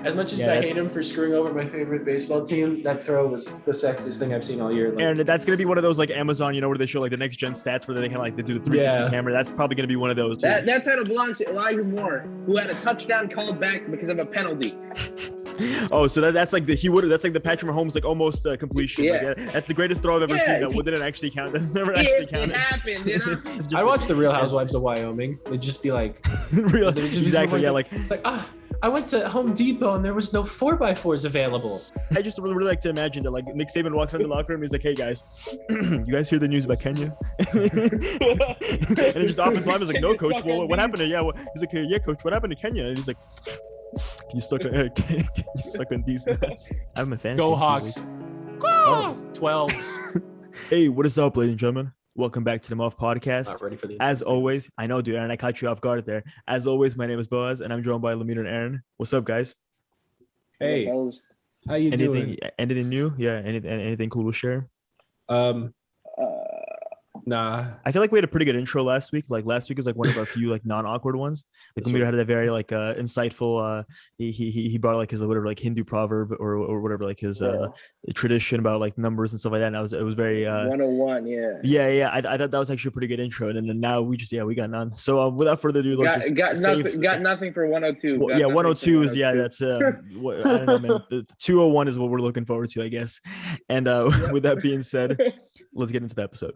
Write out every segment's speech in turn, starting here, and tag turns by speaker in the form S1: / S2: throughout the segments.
S1: As much as I hate him for screwing over my favorite baseball team, that throw was the sexiest thing I've seen all year.
S2: And that's gonna be one of those like Amazon, where they show like the next gen stats where they kind of like they do the 360 camera. That's probably gonna be one of those too.
S3: That title belongs to Elijah Moore, who had a touchdown called back because of a penalty.
S2: Oh, so that's like that's like the Patrick Mahomes like almost completion.
S3: Yeah.
S2: Like, that's the greatest throw I've ever seen. That didn't actually count. That never actually counted.
S3: It happened,
S1: I watched the Real Housewives of Wyoming. It'd just be like
S2: exactly, yeah, like
S1: it's like I went to Home Depot and there was no 4x4s available.
S2: I just really like to imagine that like Nick Saban walks into the locker room and he's like, "Hey guys, you guys hear the news about Kenya?" And just offensive line is like, "No, coach. Well, what happened to He's like, "Yeah, coach. What happened to Kenya?" And he's like, "Can you suck on these nuts?" I'm a fan.
S1: Go Hawks. Go 12s.
S2: Hey, what is up, ladies and gentlemen? Welcome back to the Muffed podcast.
S1: Not ready for the
S2: As always, I know, dude, and I caught you off guard there. As always, my name is Boaz, and I'm joined by Lamina and Aaron. What's up, guys?
S1: Hey, how you doing?
S2: Anything new? Yeah, anything cool to share?
S1: Nah.
S2: I feel like we had a pretty good intro last week. Like last week was like one of our few like non-awkward ones. Like Lamina had a very like insightful. He brought like his whatever like Hindu proverb or whatever like his tradition about like numbers and stuff like that. And it was very
S3: 101.
S2: Yeah. I thought that was actually a pretty good intro. And then now we got none. So without further ado,
S3: got nothing for 102.
S2: 102 is that's I don't know, man. The 201 is what we're looking forward to, I guess. And with that being said, let's get into the episode.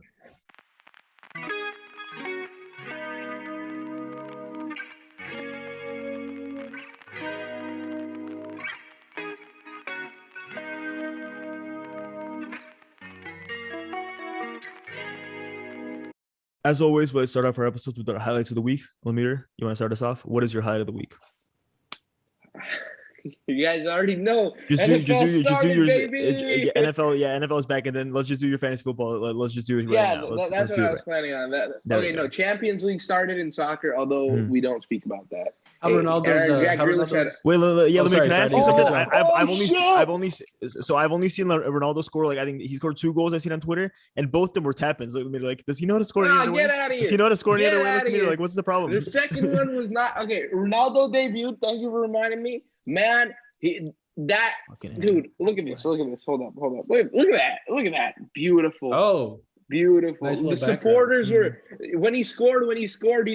S2: As always, we'll start off our episodes with our highlights of the week. Lamir, you want to start us off? What is your highlight of the week?
S3: You guys already know.
S2: Just do your NFL. Yeah, NFL is back, and then let's just do your fantasy football. Let's just do it right now.
S3: That's what I was planning on. Champions League started in soccer, although we don't speak about that.
S1: Ronaldo's.
S2: Can I ask you something? I've only seen Ronaldo score. Like I think he scored 2 goals I've seen on Twitter, and both of them were tap-ins. Like, does he know how to score any other way? Does he know how to score any other way? Like, what's the problem?
S3: The second one was not okay. Ronaldo debuted. Thank you for reminding me, man. Dude, look at this. Hold up. Look at that. Beautiful.
S1: Oh.
S3: Beautiful.
S1: Nice
S3: the supporters were when he scored, he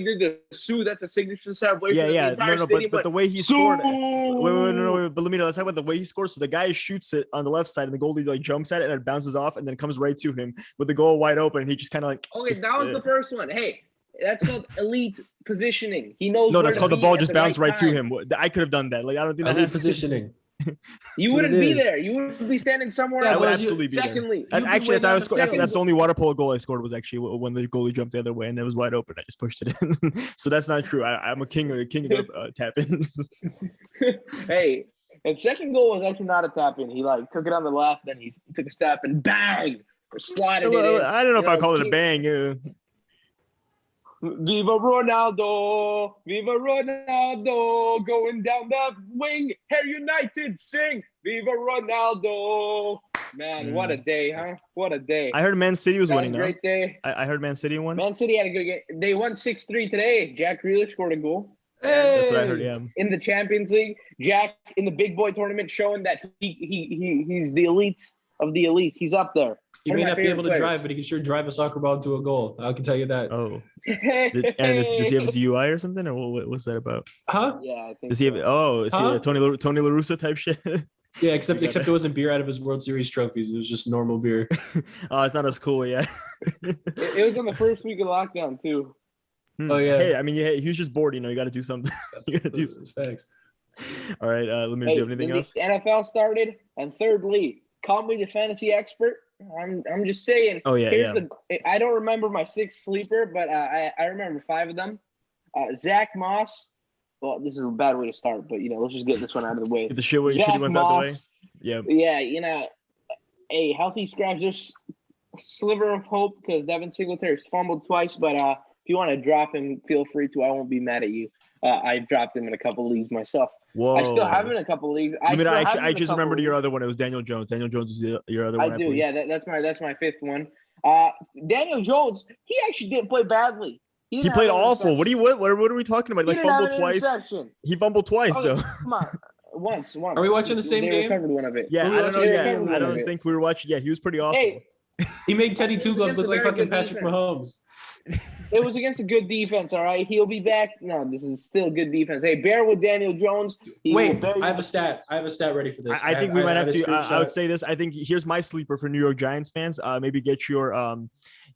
S3: did the Sue. That's a signature set.
S2: But the way he scored. Wait. But let me know. Let's talk about the way he scores. So the guy shoots it on the left side, and the goalie like jumps at it, and it bounces off, and then comes right to him with the goal wide open. And he just kind of like.
S3: Okay, that was the first one. Hey, that's called elite positioning. He knows.
S2: No, that's called the ball just bounced right to him. I could have done that. Like I don't think
S1: elite positioning.
S3: You wouldn't be there. You would be standing somewhere else.
S2: I would absolutely be
S3: Secondly,
S2: there. Actually, that's the only water polo goal I scored was actually when the goalie jumped the other way and it was wide open. I just pushed it in. So that's not true. I'm a king of tap-ins.
S3: Hey, and second goal was actually not a tap-in. He like took it on the left, then he took a step and bang, or slided it in.
S2: I don't know if I call it a bang.
S3: Viva Ronaldo, going down the wing. Hair United sing, Viva Ronaldo. Man, what a day, huh? What a day.
S2: I heard Man City was winning.
S3: Great day.
S2: I heard Man City won.
S3: Man City had a good game. They won 6-3 today. Jack Grealish scored a goal.
S1: Hey!
S2: That's what I heard, yeah.
S3: In the Champions League, Jack in the big boy tournament showing that he's the elite of the elite. He's up there.
S1: He may not be able to drive, but he can sure drive a soccer ball into a goal. I can tell you that.
S2: Oh. Does he have a DUI or something? Or what's that about?
S1: Huh?
S3: Yeah, I think
S2: does he have is he a Tony La Russa type shit?
S1: Yeah, except it wasn't beer out of his World Series trophies. It was just normal beer.
S2: Oh, it's not as cool, yeah.
S3: It was in the first week of lockdown, too.
S1: Oh, yeah.
S2: Hey, I mean, he was just bored, you got to do something. You got to do something.
S1: Thanks.
S2: All right, let me do anything else.
S3: The NFL started, and thirdly, call me the fantasy expert. I'm just saying.
S2: Oh yeah,
S3: I don't remember my 6th sleeper, but I remember 5 of them. Zach Moss. Well, this is a bad way to start, but let's just get this one out of the way.
S2: Get the shitty ones out of the way. Yeah.
S3: Yeah, a healthy scratch, just sliver of hope because Devin Singletary's fumbled twice. But if you want to drop him, feel free to. I won't be mad at you. I've dropped him in a couple leagues myself.
S2: Whoa.
S3: I still have him in a couple leagues.
S2: I just remembered your other one. It was Daniel Jones. Daniel Jones is your other one.
S3: I do. Yeah, that's my 5th one. Daniel Jones, he actually didn't play badly.
S2: He played awful. What are we talking about? Like fumbled twice. He fumbled twice though.
S3: Come on. once.
S4: Are we watching the same
S3: They
S4: game?
S3: recovered one of it.
S2: Yeah,
S4: Were we
S2: I don't know.
S4: watching the
S2: Yeah,
S4: same game?
S2: I don't think we were watching. Yeah, he was pretty awful.
S3: Hey,
S4: He made Teddy Two Gloves
S3: Against
S4: look
S3: a
S4: like
S3: very
S4: fucking
S3: good
S4: Patrick
S3: defense.
S4: Mahomes.
S3: it was against a good defense. All right, he'll be back. No, this is still good defense. Hey, bear with Daniel Jones.
S4: Wait, I have a stat. I have a stat ready for this.
S2: I think we might have
S4: a
S2: to. I would
S4: screenshot.
S2: say this. I think here's my sleeper for New York Giants fans. Maybe get your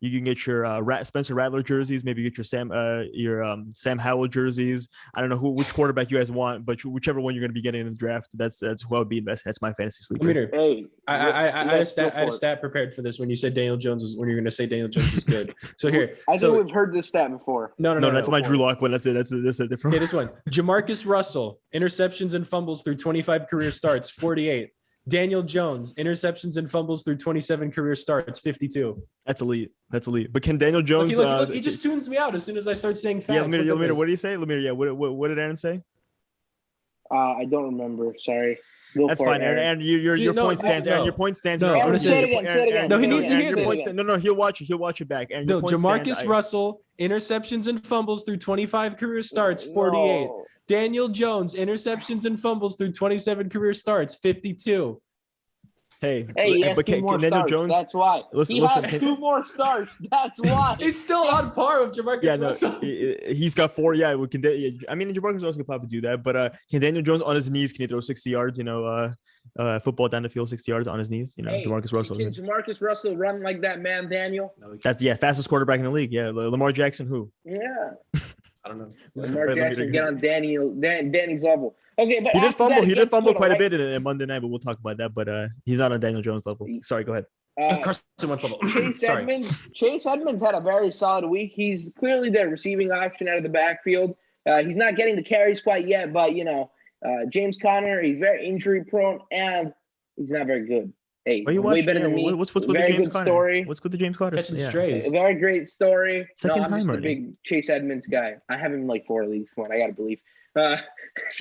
S2: you can get your Spencer Rattler jerseys. Maybe get your Sam Howell jerseys. I don't know which quarterback you guys want, but whichever one you're going to be getting in the draft, that's who I would be invested. That's my fantasy sleeper.
S3: Hey,
S4: I had a stat prepared for this when you said Daniel Jones was when you're going to say Daniel Jones is good. So here,
S3: I think we've heard this stat before.
S4: No,
S2: that's my Drew Lock one. That's it. That's a different.
S4: Okay, this one. Jamarcus Russell, interceptions and fumbles through 25 career starts, 48. Daniel Jones, interceptions and fumbles through 27 career starts, 52.
S2: That's elite. But can Daniel Jones?
S4: Look, he just tunes me out as soon as I start saying facts.
S2: Yeah, Lemire, what do you say? Lemire, yeah. What did Aaron say?
S3: I don't remember. Sorry.
S2: That's fine, Aaron. And your point stands. Aaron, your point stands.
S4: No,
S3: Aaron, say it again.
S4: No, he needs to hear this.
S2: No, he'll watch it. He'll watch it back. And
S4: no, Jamarcus Russell, interceptions and fumbles through 25 career starts, 48.
S3: No.
S4: Daniel Jones, interceptions and fumbles through 27 career starts, 52.
S2: Hey,
S3: he has
S2: but
S3: two more
S2: Daniel
S3: stars.
S2: Jones?
S3: That's why. He has 2 more stars. That's why.
S4: He's still on par with Jamarcus Russell.
S2: He's got 4. Yeah, we can. I mean, Jamarcus Russell could probably do that, but can Daniel Jones on his knees? Can he throw 60 yards? Football down the field, 60 yards on his knees. Jamarcus Russell.
S3: Can Jamarcus Russell run like that, man, Daniel?
S2: That's fastest quarterback in the league. Yeah, Lamar Jackson. Who?
S3: Yeah.
S4: I don't know.
S3: Lamar Jackson get on Danny's level. Okay, but
S2: he did fumble. He did fumble quite a
S3: right?
S2: bit in Monday night, but we'll talk about that. But he's not on Daniel Jones level. Sorry, go ahead.
S4: Carson Wentz level.
S3: Chase Edmonds had a very solid week. He's clearly the receiving option out of the backfield. He's not getting the carries quite yet, but James Conner, he's very injury prone and he's not very good. Hey, way better than me.
S2: What's with the
S3: very
S2: James
S3: good
S2: Conner?
S3: story.
S2: What's with the James Conner?
S4: Catching strays.
S3: A very great story.
S2: Second
S3: I'm
S2: time
S3: just a
S2: already.
S3: big Chase Edmonds guy. I have him like 4 leagues. One, I gotta believe.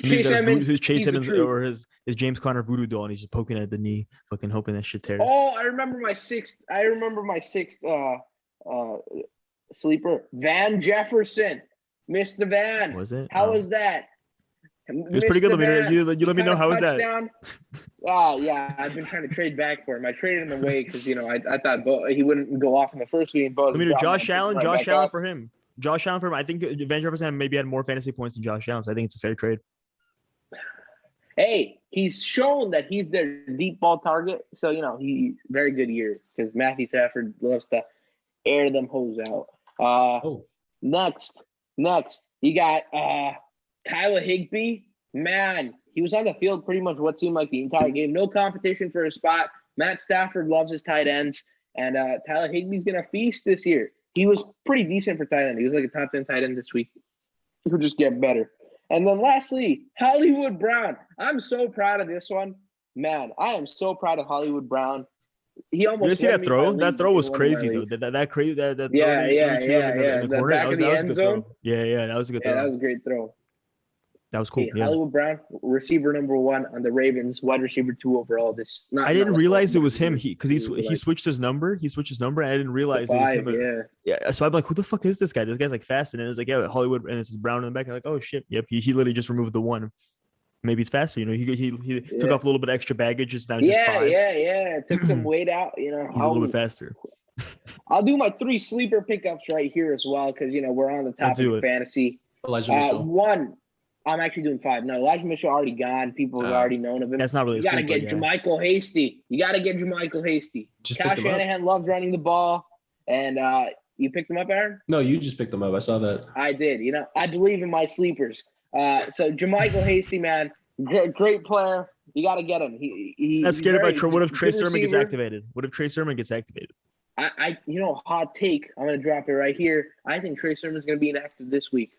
S2: Chase Edmonds,
S3: he's
S2: Edmonds or his James Conner voodoo doll, and he's just poking at the knee, fucking hoping that shit tears.
S3: Oh, I remember my sixth sleeper, Van Jefferson. Missed the van.
S2: Was it?
S3: How was that?
S2: It was pretty good. You let me know how was that.
S3: Yeah, I've been trying to trade back for him. I traded him away because I thought he wouldn't go off in the first game. But
S2: Josh Allen for him. I think Van Jefferson maybe had more fantasy points than Josh Allen, so I think it's a fair trade.
S3: Hey, he's shown that he's their deep ball target. So, he's very good year because Matthew Stafford loves to air them hoes out. Next, you got Tyler Higbee. Man, he was on the field pretty much what seemed like the entire game. No competition for a spot. Matt Stafford loves his tight ends. And Tyler Higbee's going to feast this year. He was pretty decent for tight end. He was like a top 10 tight end this week. He'll just get better. And then lastly, Hollywood Brown. I'm so proud of this one. Man, I am so proud of Hollywood Brown. He almost
S2: you see that throw? That throw was crazy though. That crazy that throw in the corner.
S3: Back
S2: That was
S3: in the
S2: a
S3: end
S2: good
S3: zone.
S2: throw. Yeah, that was a good throw.
S3: Yeah, that was a great throw.
S2: That was cool.
S3: Hey,
S2: Yeah.
S3: Hollywood Brown, receiver number 1 on the Ravens, wide receiver 2 overall.
S2: I didn't realize it was him. He switched his number. He switched his number. And I didn't realize it was him. Yeah. So I'm like, who the fuck is this guy? This guy's like fast. And it was like, yeah, Hollywood, and it's Brown in the back. I'm like, oh shit. Yep. He literally just removed the 1. Maybe it's faster. He took off a little bit extra baggage. It's now just 5.
S3: Yeah. Took some weight out.
S2: He's a little bit faster.
S3: I'll do my 3 sleeper pickups right here as well because we're on the topic of fantasy.
S4: Elijah Mitchell.
S3: 1. I'm actually doing 5. No, Elijah Mitchell already gone. People have already known of him.
S2: That's not really.
S3: You got to get JaMychal Hasty. Kyle Shanahan loves running the ball, and you picked him up, Aaron?
S4: No, you just picked him up. I saw that.
S3: I did. I believe in my sleepers. So JaMychal Hasty, man, great player. You got to get him.
S2: That's scared about what if Trey Sermon gets activated?
S3: Hot take. I'm gonna drop it right here. I think Trey Sermon's gonna be inactive this week.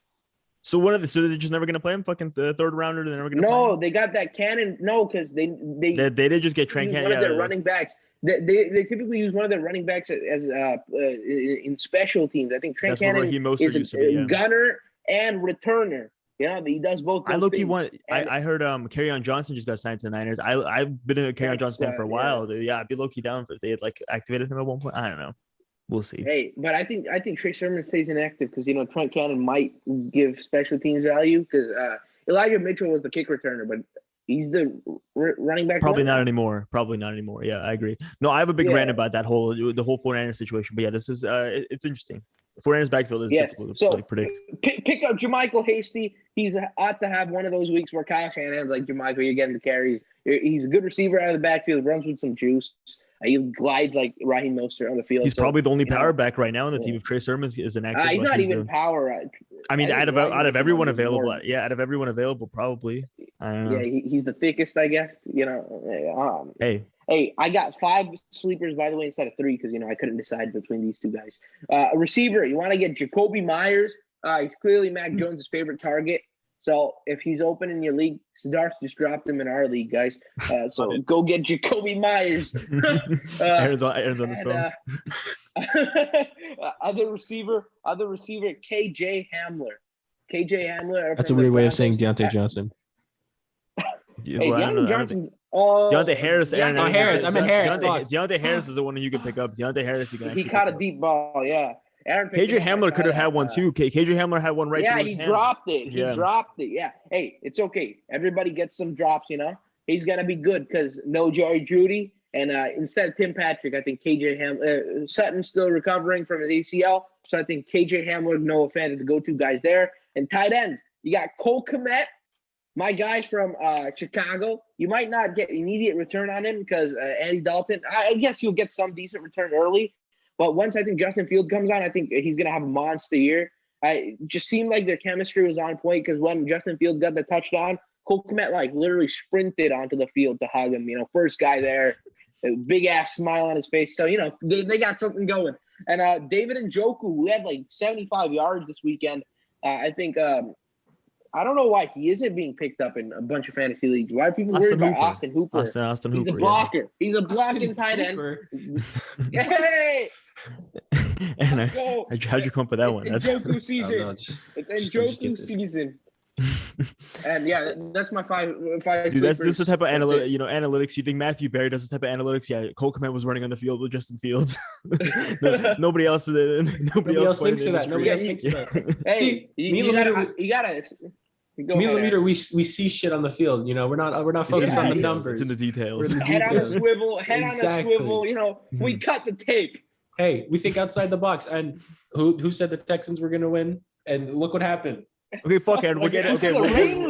S2: So so they're just never gonna play him? Fucking the third rounder, they're never gonna play him?
S3: They got that cannon. No, because they
S2: did just get Trent Cannon.
S3: One of their running backs. They typically use one of their running backs as in special teams. I think Trent Cannon is a gunner and returner. He does both.
S2: I heard Kerryon Johnson just got signed to the Niners. I've been a Kerryon Johnson fan for a while. Yeah, I'd be low-key down if they had activated him at one point. I don't know. We'll see.
S3: Hey, but I think Trey Sermon stays inactive because Trent Cannon might give special teams value because Elijah Mitchell was the kick returner, but He's the running back.
S2: Probably not anymore. Yeah, I agree. No, I have a big rant about the whole 49ers situation. But yeah, this is it's interesting. 49ers backfield is difficult to predict.
S3: Pick up JaMychal Hasty. He's ought to have one of those weeks where Kyle Shanahan's like, JaMychal, you're getting the carries. He's a good receiver out of the backfield, runs with some juice. He glides like Raheem Mostert on the field.
S2: He's probably the only power back right now on the team. If Trey Sermon is an active,
S3: he's not even power.
S2: I mean, out of everyone available, out of everyone available, probably. I don't know.
S3: Yeah, he's the thickest, I guess. Hey, I got 5 sleepers, by the way, instead of 3 because, I couldn't decide between these 2 guys. A receiver, you want to get Jacoby Myers. He's clearly Mac Jones' favorite target. So if he's open in your league, Siddharth just dropped him in our league, guys. So go get Jacoby Myers.
S2: Aaron's on his phone.
S3: Other receiver, KJ Hamler.
S4: That's a weird way of saying Deontay Johnson.
S3: Deontay Johnson.
S2: Deontay Harris.
S4: Harris. I meant Harris.
S2: Deontay Harris is the one you can pick up. Deontay Harris, you can.
S3: He caught a deep ball. Yeah.
S2: KJ Hamler could have had one too. KJ Hamler had one right.
S3: Yeah, he dropped it. Yeah. Hey, it's okay. Everybody gets some drops. He's gonna be good because no Jerry Jeudy, and instead of Tim Patrick, I think KJ Hamler. Sutton's still recovering from his ACL, so I think KJ Hamler, Noah Fant, are the go-to guys there. And tight ends, you got Cole Kmet, my guy from Chicago. You might not get immediate return on him because Andy Dalton. I guess you'll get some decent return early. But once I think Justin Fields comes on, I think he's going to have a monster year. It just seemed like their chemistry was on point because when Justin Fields got the touchdown, Cole Kmet literally sprinted onto the field to hug him. First guy there, a big-ass smile on his face. So, they got something going. And David Njoku, who had 75 yards this weekend, I think I don't know why he isn't being picked up in a bunch of fantasy leagues. Why are people worried about Austin Hooper?
S2: Austin Hooper.
S3: He's a blocker. Yeah. He's a blocking tight end. Hey!
S2: And how'd you come up with that one?
S3: It's Njoku season. It's Njoku season. And yeah, that's my five.
S2: Dude, this is the type of analytics. You think Matthew Berry does this type of analytics? Yeah, Cole Kmet was running on the field with Justin Fields. Nobody else
S4: thinks of that. Nobody else thinks of that.
S3: Hey, you gotta.
S4: Me and Lemire, we see shit on the field. We're not focused on the numbers.
S2: It's in the details.
S3: Head on a swivel. We cut the tape.
S4: Hey, we think outside the box. And who said the Texans were going to win? And look what happened.
S2: Okay, fuck Aaron.
S3: The Raiders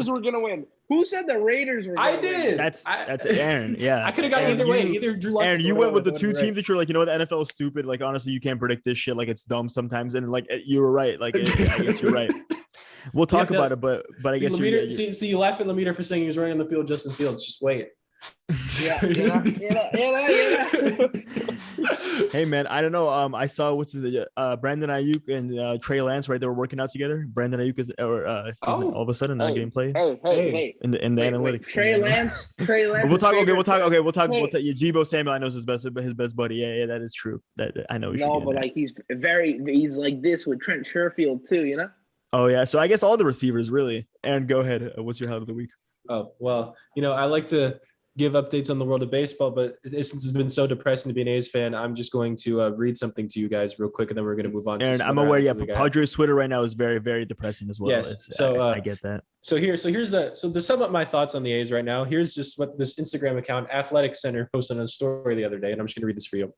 S3: were going to win. Who said the Raiders were going to win?
S4: I did.
S2: That's Aaron. Yeah.
S4: I could have gone either way. Either Drew Lock.
S2: Aaron, you went with the 2 teams that you're the NFL is stupid. Honestly, you can't predict this shit. It's dumb sometimes. And you were right. I guess you're right. We'll talk about it, but I guess
S4: you laugh at Lemire for saying he was running on the field. Justin Fields, just wait.
S3: Yeah.
S2: Hey man, I don't know. I saw Brandon Ayuk and Trey Lance, right? They were working out together. Brandon Ayuk is all of a sudden not getting played.
S3: Hey.
S2: In the analytics.
S3: Trey Lance.
S2: We'll talk. Jibo Samuel, I know is his best buddy. Yeah, that is true. That I know.
S3: But he's like this with Trent Sherfield too.
S2: Oh yeah. So I guess all the receivers really. Aaron, go ahead. What's your highlight of the week?
S4: Oh well, I like to give updates on the world of baseball, but since it's been so depressing to be an A's fan, I'm just going to read something to you guys real quick, and then we're going to move on.
S2: Aaron, I'm aware. Yeah, Padres Twitter right now is very, very depressing as well.
S4: Yes, so
S2: I get that.
S4: So to sum up my thoughts on the A's right now, here's just what this Instagram account, Athletic Center, posted on a story the other day, and I'm just going to read this for you.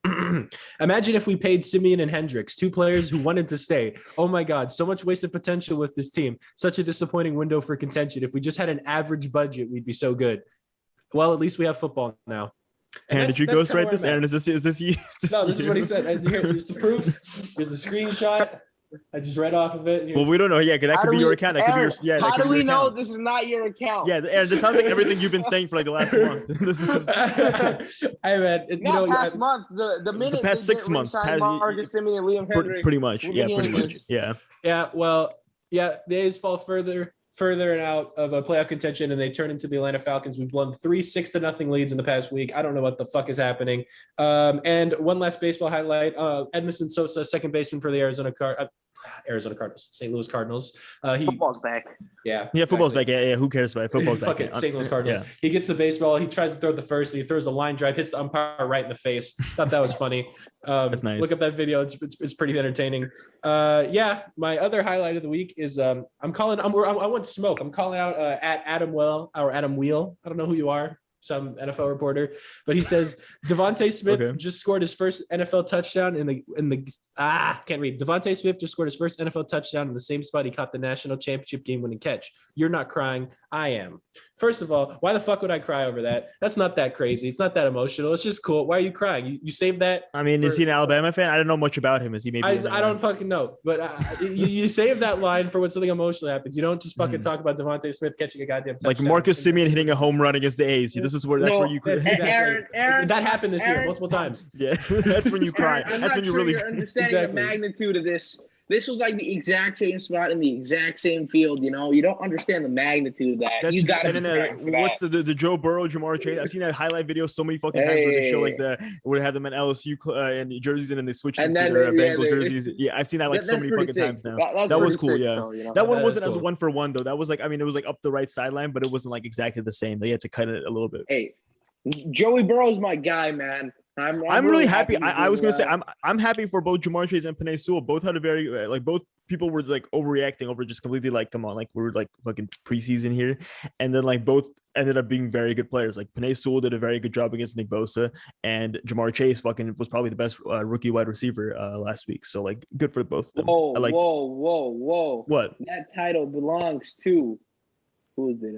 S4: Imagine if we paid Simeon and Hendricks, 2 players who wanted to stay. Oh my God, so much wasted potential with this team. Such a disappointing window for contention. If we just had an average budget, we'd be so good. Well, at least we have football now.
S2: Aaron, did you ghostwrite this? Aaron, is this you?
S4: No, this is what he said. And here's the proof. Here's the screenshot. I just read off of it.
S2: Well, we don't know. Yeah, because that could be your account. That
S3: Aaron,
S2: could be your. Yeah.
S3: How do we know this is not your account?
S2: Yeah, Aaron, this sounds like everything you've been saying for the last month. This is.
S3: Past month. The
S2: past 6 months.
S3: Marcus Simeon and Liam Hendricks.
S2: Pretty much. Yeah, pretty much. Yeah.
S4: Yeah. Well, yeah. The A's fall further and out of a playoff contention, and they turn into the Atlanta Falcons. We've blown 3 6-0 leads in the past week. I don't know what the fuck is happening. And one last baseball highlight: Edmondson Sosa, second baseman for the Arizona Arizona Cardinals, St. Louis Cardinals.
S3: Football's back.
S4: Yeah,
S2: football's
S4: exactly.
S2: back. Yeah, who cares about it? Football's back.
S4: Fuck it, St. Louis Cardinals. He gets the baseball. He tries to throw the first, and he throws a line drive, hits the umpire right in the face. Thought that was funny.
S2: That's nice.
S4: Look up that video. It's pretty entertaining. Yeah, my other highlight of the week is I want smoke. I'm calling out at Adam Wheel. I don't know who you are. Some NFL reporter, but he says Devontae Smith just scored his first NFL touchdown Devontae Smith just scored his first NFL touchdown in the same spot he caught the national championship game-winning catch. You're not crying. I am. First of all, why the fuck would I cry over that? That's not that crazy. It's not that emotional. It's just cool. Why are you crying? You saved that.
S2: I mean, is he an Alabama fan? I don't know much about him. Is he maybe?
S4: I don't fucking know. But you save that line for when something emotional happens. You don't just fucking talk about Devontae Smith catching a goddamn touchdown.
S2: Like Marcus Simeon hitting a home run against the A's. That's where you.
S4: Exactly.
S3: Aaron,
S4: that happened this year multiple times.
S2: Yeah, that's when you cry.
S3: I'm
S2: That's when you really.
S3: You're understanding the magnitude of this. This was like the exact same spot in the exact same field. You know, you don't understand the magnitude of that. You got to.
S2: What's the Joe Burrow, Jamar Chase? I've seen that highlight video so many fucking times where they show like where they have them in LSU and jerseys and then they switch them to their Bengals jerseys. Yeah, I've seen that like so many fucking times now. That was cool. Yeah, though, you know? That one wasn't as 1-for-1 though. That was like, I mean, it was like up the right sideline, but it wasn't like exactly the same. They had to cut it a little bit.
S3: Hey, Joey Burrow's my guy, man. I'm
S2: really happy. I was gonna say I'm happy for both Jamar Chase and Penei Sewell. Both had a very like both people were like overreacting over just completely like come on like we're like fucking preseason here, and then like both ended up being very good players. Like Penei Sewell did a very good job against Nick Bosa, and Jamar Chase fucking was probably the best rookie wide receiver last week. So like good for both of them.
S3: Whoa!
S2: What?
S3: That title belongs to who is it?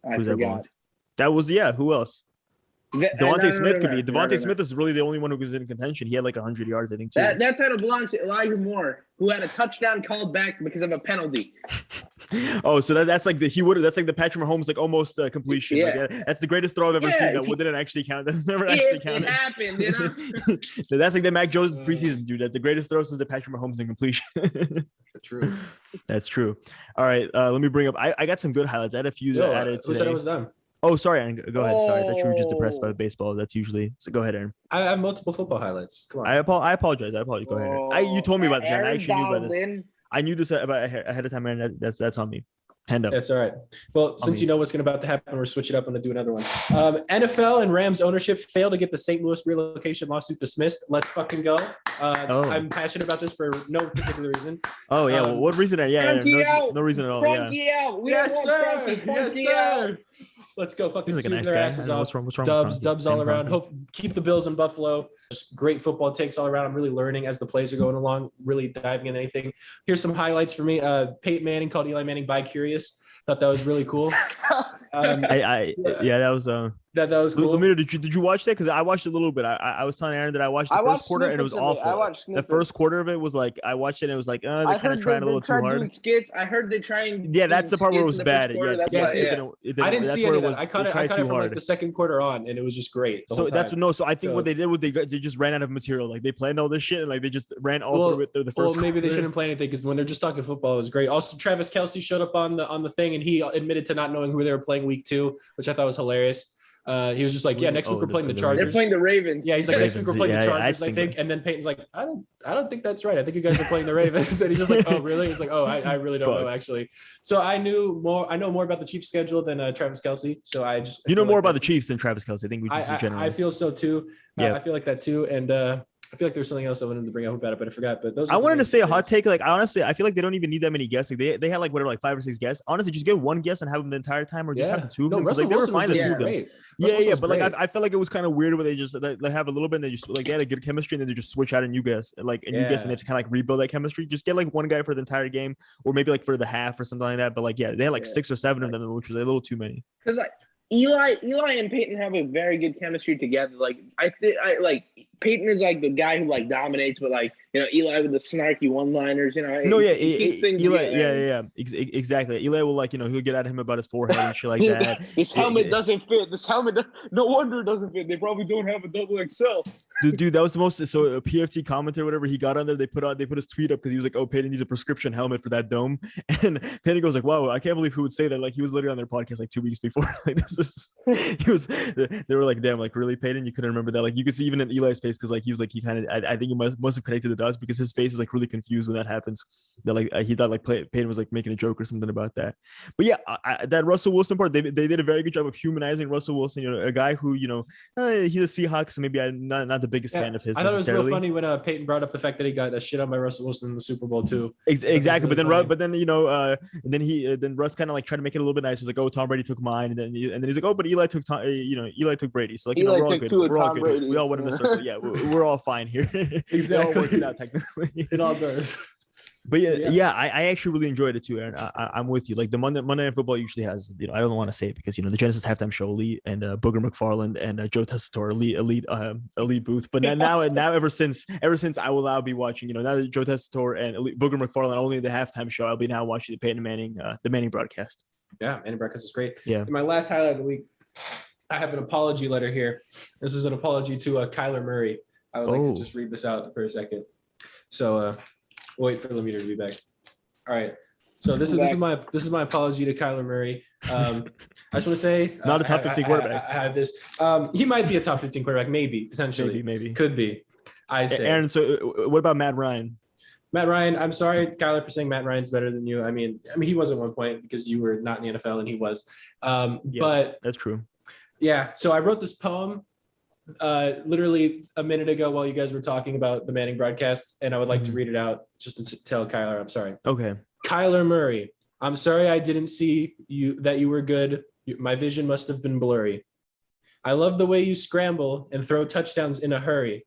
S3: I forgot.
S2: That was who else? Devontae Smith could be. Devontae Smith is really the only one who was in contention. He had like 100 yards, I think, too.
S3: That title belongs to Elijah Moore, who had a touchdown called back because of a penalty.
S2: Oh, so that's like that's like the Patrick Mahomes like almost completion.
S3: Yeah.
S2: Like, that's the greatest throw I've ever seen. That didn't actually count. That never actually counted.
S3: It happened, you know.
S2: That's like the Mac Jones preseason, dude. That's the greatest throw since the Patrick Mahomes incompletion.
S4: True.
S2: That's true. All right, let me bring up. I got some good highlights. I had a few that I added today.
S4: Who said I was done?
S2: Oh, sorry, Aaron. Go ahead. Sorry, I thought you were just depressed by baseball. That's usually so. Go ahead, Aaron.
S4: I have multiple football highlights. Come on.
S2: I apologize. Go ahead, Aaron. You told me about this. Aaron. I actually knew about this. I knew this ahead of time, Aaron. That's on me. Hand up.
S4: That's all right. Well, since you know what's about to happen, we're switch it up. I'm going to do another one. NFL and Rams ownership failed to get the St. Louis relocation lawsuit dismissed. Let's fucking go. I'm passionate about this for no particular reason.
S2: Oh, yeah. Well, what reason? No reason at all.
S3: Yes, sir.
S4: Let's go. Fucking
S2: like a nice
S4: their
S2: guy.
S4: asses off.
S2: What's wrong?
S4: Dubs all around. Hope keep the Bills in Buffalo. Just great football takes all around. I'm really learning as the plays are going along, really diving into anything. Here's some highlights for me. Peyton Manning called Eli Manning bi-curious. Thought that was really cool.
S2: That was
S4: that was cool.
S2: Did you watch that? Because I watched a little bit. I was telling Aaron that I watched the first quarter and it was awful. The first quarter of it was like I watched it and it was like they're kind of trying a little too hard.
S3: Skits. I heard they trying.
S2: Yeah, that's the part where it was bad.
S4: I didn't see any of that. I caught it from like the second quarter on, and it was just great.
S2: So I think what they did they just ran out of material. Like they planned all this shit and like they just ran all through it through the first.
S4: Well, maybe they shouldn't play anything because when they're just talking football, it was great. Also, Travis Kelce showed up on the thing and he admitted to not knowing who they were playing week 2, which I thought was hilarious. He was just like, next week we're playing the Chargers.
S3: They're playing the Ravens.
S4: Yeah, he's like, next week we're playing the Chargers, I think. And then Peyton's like, I don't think that's right. I think you guys are playing the Ravens. And he's just like, oh, really? He's like, oh, I really don't know, actually. So I know more about the Chiefs schedule than Travis Kelce. So I know
S2: more about the Chiefs than Travis Kelce. I think we just generally.
S4: I feel so too. I feel like that too. And I feel like there's something else I wanted to bring up about it, but I forgot. But I
S2: wanted to say a hot take. Like honestly, I feel like they don't even need that many guests. Like they had like whatever, like 5 or 6 guests. Honestly, just get one guest and have them the entire time, or just have the two of them. Like they were fine the two of them. Yeah. But like I felt like it was kind of weird where they just they have a little bit and they just like they had a good chemistry and then they just switch out a new guest, like a new guest, and they have to kind of like rebuild that chemistry. Just get like one guy for the entire game, or maybe like for the half or something like that. But like they had like 6 or 7 of them, which was a little too many.
S3: Because like Eli and Peyton have a very good chemistry together. Like I like Peyton is like the guy who like dominates, but like Eli with the snarky one-liners.
S2: Eli, exactly. Eli will like he'll get at him about his forehead and shit like that.
S3: This helmet doesn't fit. No wonder it doesn't fit. They probably don't have a double XL.
S2: Dude, that was the most. So a PFT commenter, whatever, he got on there. They put his tweet up because he was like, "Oh, Peyton needs a prescription helmet for that dome," and Peyton goes like, "Wow, I can't believe who would say that." Like he was literally on their podcast like 2 weeks before. Like this is, he was. They were like, "Damn, like really, Peyton, you couldn't remember that." Like you could see even in Eli's face because like he was like he kind of. I think he must have connected the dots because his face is like really confused when that happens. That like he thought like Peyton was like making a joke or something about that. But yeah, that Russell Wilson part, they did a very good job of humanizing Russell Wilson. You know, a guy who he's a Seahawks, so maybe I'm not the biggest fan of his.
S4: I thought it was real funny when Peyton brought up the fact that he got that shit on by Russell Wilson in the Super Bowl too.
S2: Exactly,
S4: really
S2: but then then Russ kind of like tried to make it a little bit nice. He was like, "Oh, Tom Brady took mine," and then he's like, "Oh, but Eli took Eli took Brady." So like we're all good. We're all good. We all went in a circle. Yeah, we're all fine here. Exactly, it all works out technically.
S4: It all does.
S2: But yeah, I actually really enjoyed it too, Aaron. I'm with you. Like the Monday Night Football usually has, I don't want to say it because the Genesis halftime show elite and Booger McFarland and Joe Tessitore elite booth. But now ever since I will now be watching. Now that Joe Tessitore and Booger McFarland only the halftime show, I'll be now watching the Peyton Manning the Manning broadcast.
S4: Yeah, Manning broadcast was great.
S2: Yeah.
S4: And my last highlight of the week, I have an apology letter here. This is an apology to Kyler Murray. I would like to just read this out for a second. So. Wait for the meter to be back. All right. So this is my apology to Kyler Murray. I just want to say
S2: not a top 15 quarterback.
S4: I have this. He might be a top 15 quarterback, maybe, potentially.
S2: Maybe.
S4: Could be. I say.
S2: Aaron, so what about Matt Ryan?
S4: Matt Ryan, I'm sorry, Kyler, for saying Matt Ryan's better than you. I mean, he was at one point because you were not in the NFL and he was. But
S2: that's true.
S4: Yeah. So I wrote this poem literally a minute ago while you guys were talking about the Manning broadcast, and I would like to read it out just to tell Kyler I'm sorry.
S2: Okay.
S4: Kyler Murray, I'm sorry I didn't see that you were good. My vision must have been blurry. I love the way you scramble and throw touchdowns in a hurry.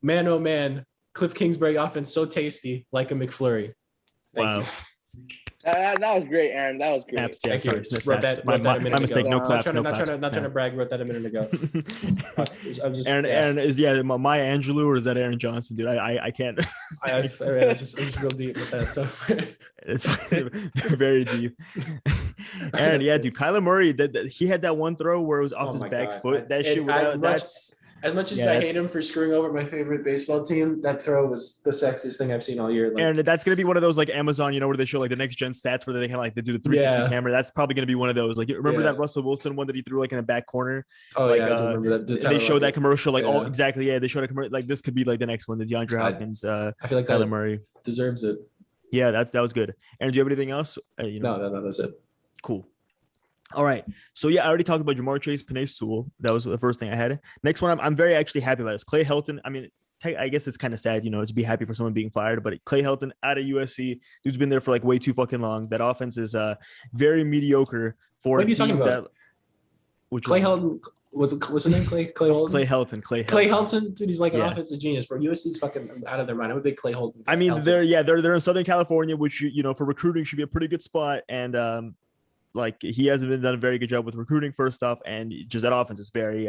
S4: Man, oh man, Cliff Kingsbury offense so tasty, like a McFlurry. Thank you.
S3: That was great, Aaron. That was great.
S2: Snaps, yeah, sorry.
S4: Wrote that a minute
S2: my mistake.
S4: ago.
S2: No claps.
S4: Not trying to brag. Wrote that a minute ago.
S2: Aaron is Maya Angelou or is that Aaron Johnson, dude? I can't.
S4: I'm just real deep with that. So
S2: it's very deep. Aaron, yeah, dude. Kyler Murray, he had that one throw where it was off his back foot. That shit. That's.
S3: As much as I hate him for screwing over my favorite baseball team, that throw was the sexiest thing I've seen all year.
S2: And that's gonna be one of those like Amazon, where they show like the next gen stats where they kind of like they do the 360 camera. That's probably gonna be one of those. Like remember that Russell Wilson one that he threw like in the back corner?
S4: Oh
S2: like,
S4: yeah, I remember that.
S2: They showed that commercial like exactly. Yeah, they showed a commercial like this could be like the next one, the DeAndre Hopkins.
S4: I feel like
S2: Kyler Murray
S4: deserves it.
S2: Yeah, that was good. Aaron, do you have anything else?
S4: No, that's it.
S2: Cool. All right. So yeah, I already talked about Jamar Chase, Penei Sewell. That was the first thing I had. Next one, I'm very actually happy about this. Clay Helton. I mean, I guess it's kind of sad, to be happy for someone being fired, but Clay Helton out of USC, dude's been there for like way too fucking long. That offense is very mediocre for
S4: what are you talking about? Clay Helton. What's his name? Clay Helton.
S2: Clay Helton. Clay
S4: Helton, dude, he's like an offensive genius, bro. USC's fucking out of their mind. I'm a big Clay Helton.
S2: I mean, they're in Southern California, which for recruiting should be a pretty good spot, and like he hasn't been done a very good job with recruiting first off, and just that offense is very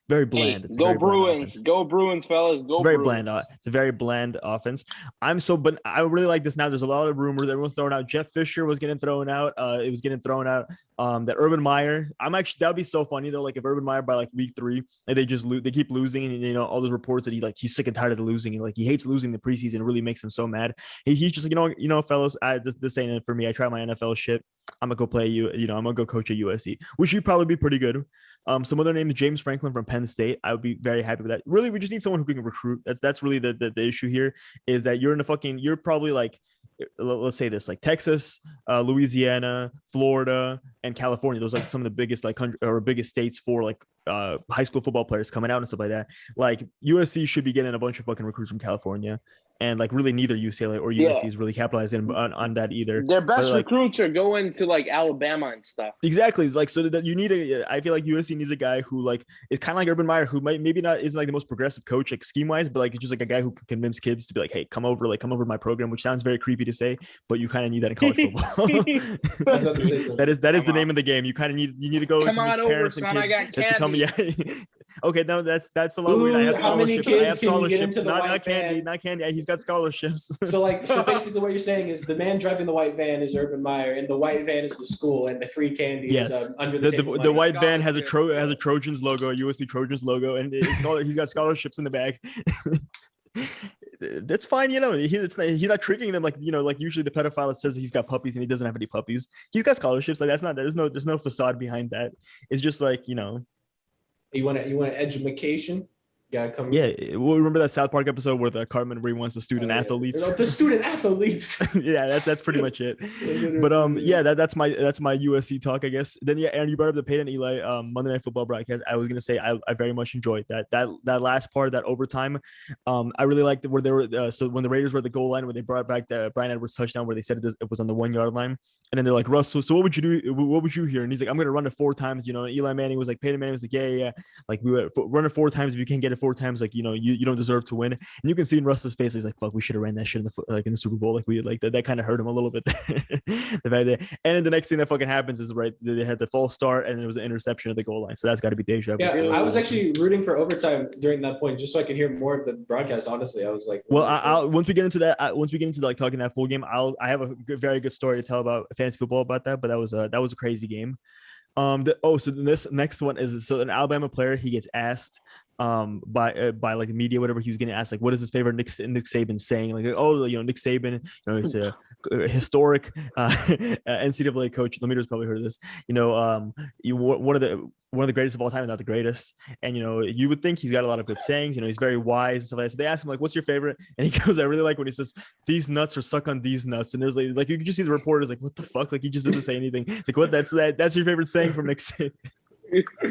S2: very bland. It's
S3: go Bruins, go Bruins, fellas, go
S2: very
S3: Bruins.
S2: Bland. It's a very bland offense. But I really like this now. There's a lot of rumors. Everyone's throwing out. Jeff Fisher was getting thrown out. It was getting thrown out. That Urban Meyer. That'd be so funny though. Like if Urban Meyer by like week 3 and they just they keep losing, and all those reports that he's sick and tired of the losing, and like he hates losing the preseason. It really makes him so mad. He's just fellas, this ain't it for me. I try my NFL shit. I'm gonna go play I'm gonna go coach at USC, which would probably be pretty good. Some other name, James Franklin from Penn State. I would be very happy with that. Really, we just need someone who can recruit. That's really the issue here is that you're probably like, let's say this, like Texas, Louisiana, Florida, and California. Those are like some of the biggest biggest states for like high school football players coming out and stuff like that. Like USC should be getting a bunch of fucking recruits from California. And like really neither UCLA or USC is really capitalizing on that either.
S3: Their best recruits are going to like Alabama and stuff.
S2: Exactly. Like so that you need I feel like USC needs a guy who like is kind of like Urban Meyer, who maybe isn't like the most progressive coach like scheme wise, but like just like a guy who can convince kids to be like, hey, come over to my program, which sounds very creepy to say, but you kind of need that in college football. that is the name of the game. You kind of need to go
S3: come on over,
S2: parents
S3: son,
S2: and kids to come. Yeah. Okay, no, that's a lot weird. I have
S4: Ooh, how many
S2: scholarships. I have
S4: kids can you get
S2: scholarships.
S4: into the
S2: Not
S4: white
S2: candy.
S4: van?
S2: Not candy. He's got scholarships.
S4: So basically what you're saying is the man driving the white van is Urban Meyer, and the white van is the school, and the free candy
S2: Yes.
S4: is under the table.
S2: The
S4: money.
S2: white van has a Trojans logo, a USC Trojans logo, and he's got scholarships in the bag. That's fine, you know. He's not tricking them like, you know, like usually the pedophile that says he's got puppies and he doesn't have any puppies. He's got scholarships. Like that's not, there's no facade behind that. It's just like, you know.
S4: You want education? Gotta come.
S2: Yeah, well, remember that South Park episode where the Cartman where he wants the student athletes?
S4: The student athletes.
S2: Yeah, that's pretty much it. But yeah, that's my USC talk, I guess. Then yeah, Aaron, you brought up the Peyton Eli Monday Night Football broadcast. I was gonna say I very much enjoyed that last part, that overtime. I really liked it where they were so when the Raiders were at the goal line where they brought back the Brian Edwards touchdown where they said it was on the 1 yard line, and then they're like, Russ, so what would you do? What would you hear? And he's like, I'm gonna run it 4 times. You know, and Eli Manning was like, Peyton Manning was like, yeah. Like we would run it 4 times. If you can't get it 4 times, like, you know, you don't deserve to win. And you can see in Russ's face, he's like, fuck, we should have ran that shit in the Super Bowl. Like we like that kind of hurt him a little bit there. The fact that, and then the next thing that fucking happens is right, they had the false start and it was an interception at the goal line. So that's got to be deja vu.
S4: Yeah, I was actually rooting for overtime during that point just so I could hear more of the broadcast. Honestly, I was like,
S2: well, I'll once we get into like talking that full game, I have a very good story to tell about fantasy football about that. But that was a crazy game. So this next one is an Alabama player. He gets asked by like media, whatever, he was getting asked like, what is his favorite Nick Saban saying? Like, oh, you know, Nick Saban, you know, he's a historic NCAA coach. The media's probably heard of this. You know, one of the greatest of all time, not the greatest. And you know, you would think he's got a lot of good sayings. You know, he's very wise and stuff like that. So they asked him like, what's your favorite? And he goes, I really like when he says these nuts or suck on these nuts. And there's like you can just see the reporters like, what the fuck? Like he just doesn't say anything. It's like, what? That's your favorite saying from Nick Saban.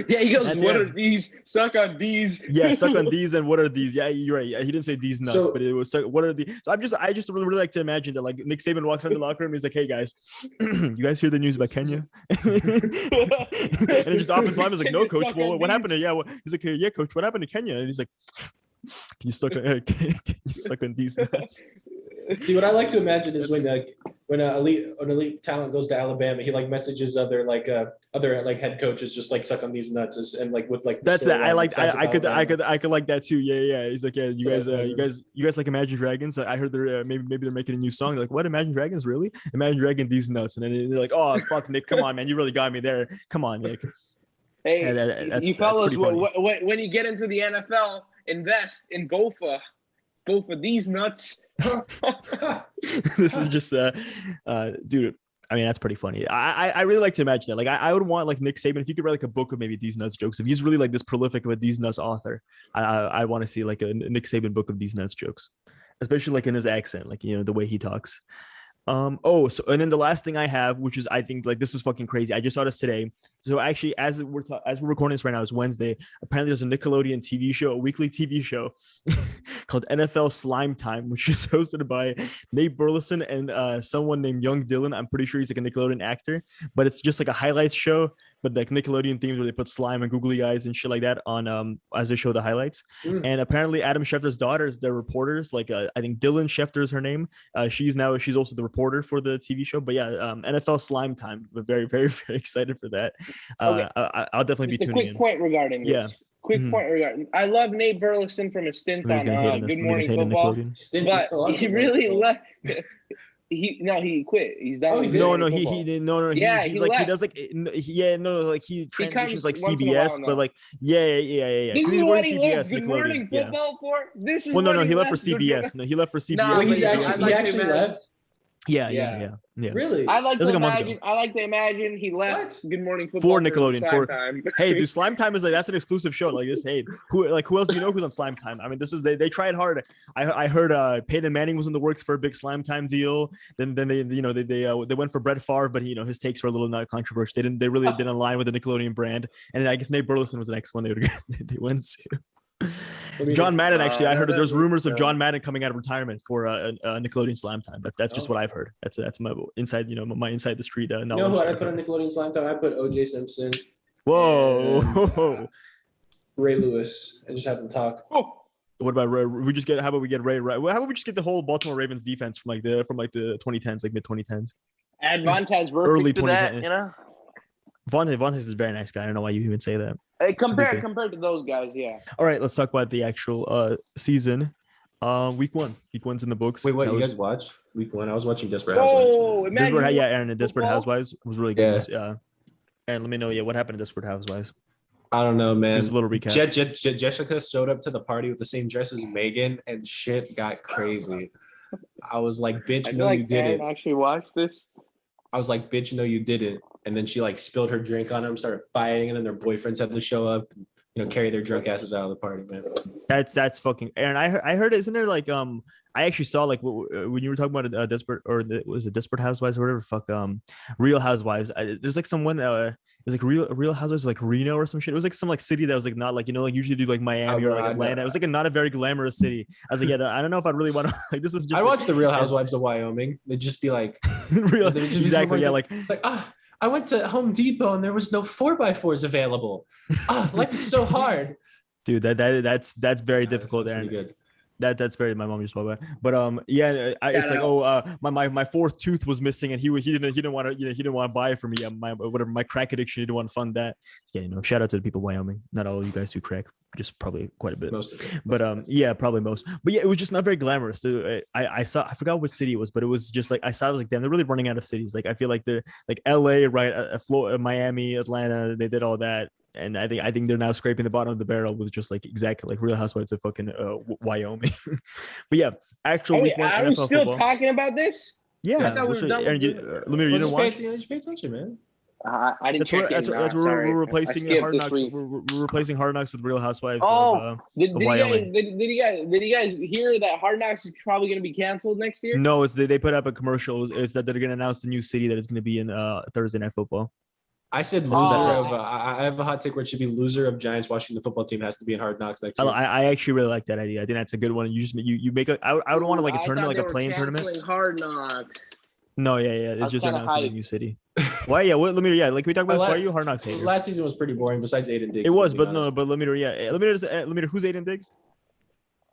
S3: Yeah, he goes, what are these? Suck on these.
S2: Yeah, suck on these and what are these? Yeah, you're right. Yeah, he didn't say these nuts, but it was what are these? So I just really like to imagine that like Nick Saban walks around the locker room and he's like, hey guys, you guys hear the news about Kenya? And just the offensive line is like, no coach, well, what happened to he's like, hey, yeah coach, what happened to Kenya? And he's like, can you suck on these nuts?
S4: See, what I like to imagine is when an elite talent goes to Alabama, he like messages other head coaches just like suck on these nuts and like with like
S2: that's that. I could like that too. Yeah. He's like, yeah, you guys like Imagine Dragons? I heard they're maybe they're making a new song. Like, what, Imagine Dragons? Really? Imagine Dragon these nuts. And then they're like, oh fuck, Nick, come on, man, you really got me there. Come on, Nick.
S3: Hey, you fellas, when you get into the NFL, invest in go for these nuts.
S2: This is just dude, I mean, that's pretty funny. I really like to imagine that. Like I would want like Nick Saban, if you could write like a book of maybe these nuts jokes, if he's really like this prolific of a these nuts author, I want to see like a Nick Saban book of these nuts jokes, especially like in his accent, like, you know, the way he talks. And then the last thing I have, which is, I think like this is fucking crazy. I just saw this today. So actually, as we're recording this right now, it's Wednesday. Apparently, there's a Nickelodeon TV show, a weekly TV show called NFL Slime Time, which is hosted by Nate Burleson and someone named Young Dylan. I'm pretty sure he's like a Nickelodeon actor, but it's just like a highlights show, but like Nickelodeon themes where they put slime and googly eyes and shit like that on as they show the highlights. And apparently, Adam Schefter's daughters, they're reporters. Like I think Dylan Schefter is her name. She's also the reporter for the TV show. But yeah, NFL Slime Time. We're very, very, very excited for that.
S3: Okay.
S2: I'll definitely be tuning in.
S3: Point regarding this. Point regarding. I love Nate Burleson from a stint on Good Morning Football, but he really left. He quit. He's done. He transitions like CBS, but like yeah. This is what he left Good Morning Football for. This is
S2: he left for CBS. No, he left for CBS.
S4: No, he actually left.
S2: Yeah.
S4: Really?
S3: I like to imagine he left Good Morning Football
S2: for Nickelodeon. Hey, dude, Slime Time is like, that's an exclusive show. Like this, hey, who else do you know who's on Slime Time? I mean, this is they tried hard. I heard Peyton Manning was in the works for a big Slime Time deal. Then they went for Brett Favre, but you know his takes were a little not controversial. They really didn't align with the Nickelodeon brand. And I guess Nate Burleson was the next one they went to. John Madden, actually, I heard that there's rumors of John Madden coming out of retirement for a Nickelodeon Slime Time. That's just what I've heard. That's my inside, my inside the street knowledge.
S4: You know what I put on Nickelodeon Slime Time? I put O.J. Simpson.
S2: Whoa.
S4: Ray Lewis. I just have them talk.
S2: What about Ray? How about we get Ray? How about we just get the whole Baltimore Ravens defense from the 2010s, like mid 2010s?
S3: Add Vontaze
S2: early
S3: to that, you know.
S2: Vontaze is a very nice guy. I don't know why you even say that.
S3: Hey, compared to those guys, yeah.
S2: All right, let's talk about the actual season. Week one. Week one's in the books.
S4: Wait, what
S2: That
S4: you
S2: was-
S4: guys watch? Week 1. I was watching Desperate Housewives.
S3: Oh, imagine
S2: Aaron, and Desperate
S3: football.
S2: Housewives was really good. Aaron, let me know. Yeah, what happened to Desperate Housewives?
S4: I don't know, man.
S2: Just a little recap.
S4: Jessica showed up to the party with the same dress as Megan, and shit got crazy. I was like, "Bitch,
S3: I feel
S4: no,
S3: like
S4: you didn't."
S3: Aaron actually watched this.
S4: I was like, "Bitch, no, you didn't." And then she like spilled her drink on them, started fighting, and then their boyfriends had to show up, and, carry their drunk asses out of the party, man.
S2: That's fucking Aaron. I heard. Isn't there like I actually saw like when you were talking about Desperate was it Desperate Housewives or whatever? Fuck Real Housewives. There's like someone it was like Real Housewives like Reno or some shit. It was like some like city that was like not like like usually do like Miami or like Atlanta. It was like not a very glamorous city. I was like, yeah, I don't know if I'd really want to like this is just.
S4: I watched the Real Housewives of Wyoming. They'd just be like
S2: real
S4: just
S2: exactly yeah like
S4: it's like I went to Home Depot and there was no 4x4s available. Life is so hard.
S2: Dude, that's very difficult,
S4: That's
S2: Aaron.
S4: pretty good.
S2: That's very my mom just spoke about. But yeah, it's like my fourth tooth was missing and he didn't want to he didn't want to buy it for me. My crack addiction, he didn't want to fund that. Yeah, shout out to the people of Wyoming. Not all of you guys do crack, just probably quite a bit.
S4: Most of it.
S2: But yeah, probably most. But yeah, it was just not very glamorous. Dude. I forgot which city it was, but it was just like I saw. I was like, damn, they're really running out of cities. Like I feel like they're like LA, right? Florida, Miami, Atlanta. They did all that. And I think they're now scraping the bottom of the barrel with just like exactly like Real Housewives of fucking Wyoming. But yeah, actual week one
S3: Are we
S2: NFL
S3: still
S2: football.
S3: talking about this?
S2: Yeah,
S3: I thought we were done
S2: Aaron,
S3: with
S2: Lemire, you didn't watch.
S4: Just pay attention, man.
S3: I didn't check
S2: That's
S3: it.
S2: where we're replacing Hard Knocks.
S3: Week.
S2: We're replacing Hard Knocks with Real Housewives.
S3: Did
S2: Wyoming.
S3: you guys hear that Hard Knocks is probably going to be canceled next year?
S2: No, it's they put up a commercial. It's that they're going to announce the new city that is going to be in Thursday Night Football.
S4: I said loser of. I have a hot take where it should be loser of Giants watching the football team has to be in Hard Knocks next year.
S2: I actually really like that idea. I think that's a good one. You make a. I would want like a tournament, like a playing tournament.
S3: Hard Knocks.
S2: No, yeah. It's just announcing a new city. Why? Yeah. Let me. Yeah. Like we talk about. Why are you a Hard Knocks hater?
S4: Last season was pretty boring. Besides Aiden Diggs.
S2: It was, but no. But let me. Yeah. Let me. Who's Aiden Diggs?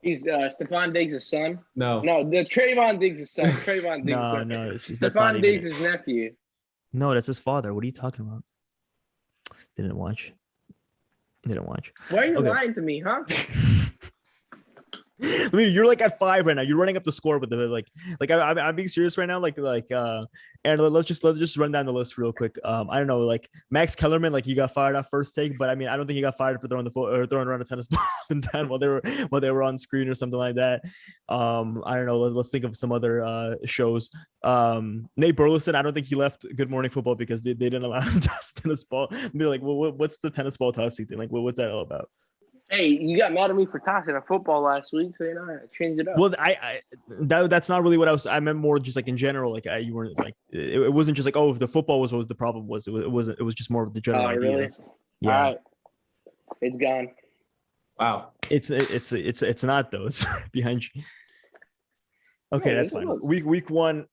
S3: He's Stephon Diggs' son.
S4: No,
S3: the Trayvon Diggs' son. Trayvon Diggs.
S2: No.
S3: Stephon Diggs' nephew.
S2: No, that's his father. What are you talking about? Didn't watch.
S3: Why are you lying to me, huh?
S2: I mean, you're like at 5 right now. You're running up the score with the like I'm being serious right now. And let's just run down the list real quick. I don't know, like Max Kellerman, like he got fired off first take, but I mean, I don't think he got fired for throwing around a tennis ball up and down while they were on screen or something like that. I don't know. Let's think of some other shows. Nate Burleson, I don't think he left Good Morning Football because they didn't allow him to toss a tennis ball. They're like, well, what's the tennis ball tossing thing? Like, what's that all about?
S3: Hey, you got mad at me for tossing a football last week, so I changed it up.
S2: Well, that's not really what I meant more just like in general. Like you weren't like it wasn't just like the football was what the problem was. It was just more of the general idea.
S3: Really?
S2: Yeah.
S3: All right. It's gone.
S4: Wow.
S2: It's not though. It's right behind you. Okay, that's fine.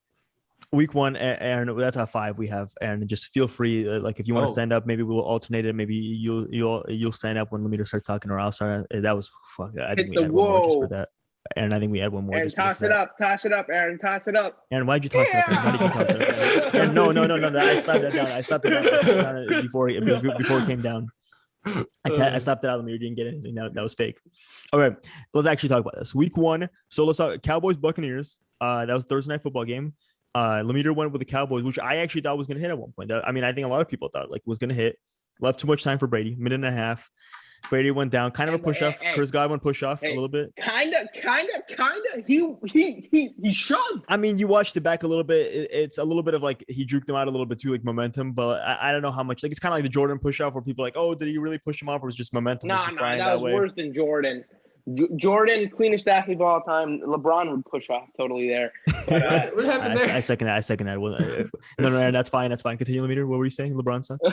S2: Week one, Aaron. That's our 5 we have, Aaron. Just feel free, like if you want to stand up, maybe we'll alternate it. Maybe you'll stand up when Lemire starts talking, or I'll start. That was fuck. I think we had one more just for that, and I think we had one more.
S3: Aaron, toss it up, Aaron. Toss it up.
S2: Aaron, why'd you toss it up? Why did you toss it up? Aaron, no. I slapped that down. I slapped it down before it came down. I slapped it out. Lemire didn't get anything. That was fake. All right, let's actually talk about this. Week 1. So let's talk Cowboys Buccaneers. That was Thursday night football game. Lemire went with the Cowboys, which I actually thought was going to hit at one point. I mean, I think a lot of people thought like was going to hit. Left too much time for Brady, minute and a half. Brady went down, kind of a push off. Chris Godwin push off a little bit.
S3: Kind of. He shoved.
S2: I mean, you watched it back a little bit. It's a little bit of like he juked him out a little bit too, like momentum. But I don't know how much. Like it's kind of like the Jordan push off, where people are like, oh, did he really push him off, or was it just momentum?
S3: No, that was worse than Jordan. Jordan, cleanest athlete of all time. LeBron would push off totally there. But,
S4: what happened there?
S2: I second that. No, that's fine. Continue, Lemire. What were you saying? LeBron sucks.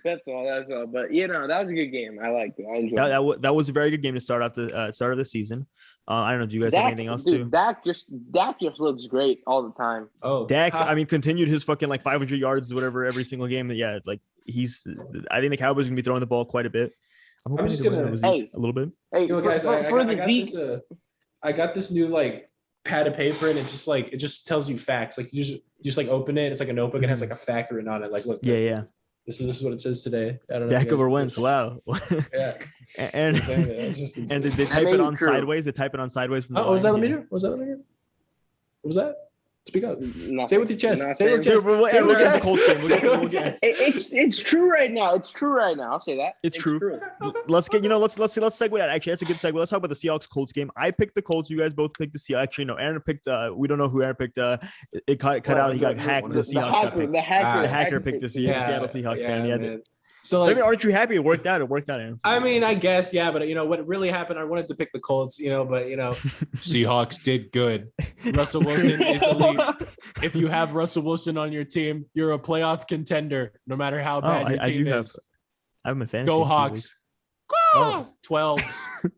S3: That's all. But that was a good game. I liked it. I enjoyed it.
S2: That was a very good game to start off the start of the season. I don't know. Do you guys have anything else too?
S3: Dak just looks great all the time.
S4: Oh,
S2: Dak. I mean, continued his fucking like 500 yards, whatever, every single game. Yeah, it's like I think the Cowboys are gonna be throwing the ball quite a bit. I'm just gonna a little bit.
S3: Hey,
S4: guys, I got this new like pad of paper, and it just tells you facts. Like you just like open it. It's like a notebook. And it has like a fact written on it. Like look.
S2: Yeah.
S4: This is what it says today. I don't know.
S2: Dak over Wentz. Wow.
S4: Yeah.
S2: and and they type it on sideways. They type it on sideways. From the
S4: was that
S2: line,
S4: Lemire? Was that Lemire? What was that? Speak up.
S3: Nothing.
S4: Say it with your chest.
S3: Nothing.
S4: Say it with your chest.
S2: We'll
S4: Say it with
S2: get
S4: your
S2: to the Colts game. We'll get to the Colts
S4: chest.
S3: It's true right now. It's true right now. I'll say that.
S2: It's true. Let's segue that. Actually, that's a good segue. Let's talk about the Seahawks Colts game. I picked the Colts. You guys both picked the Seahawks. Actually, no, Aaron picked. We don't know who Aaron picked. It cut out. He got hacked. The Seahawks.
S3: The hacker
S2: picked the Seattle Seahawks. Yeah.
S4: So
S2: like, aren't you happy? It worked out. Aaron.
S4: I mean, I guess, yeah, but what really happened? I wanted to pick the Colts, but Seahawks did good. Russell Wilson is elite. If you have Russell Wilson on your team, you're a playoff contender, no matter how bad your team is.
S2: I'm a fantasy.
S4: Go Hawks. Go 12s.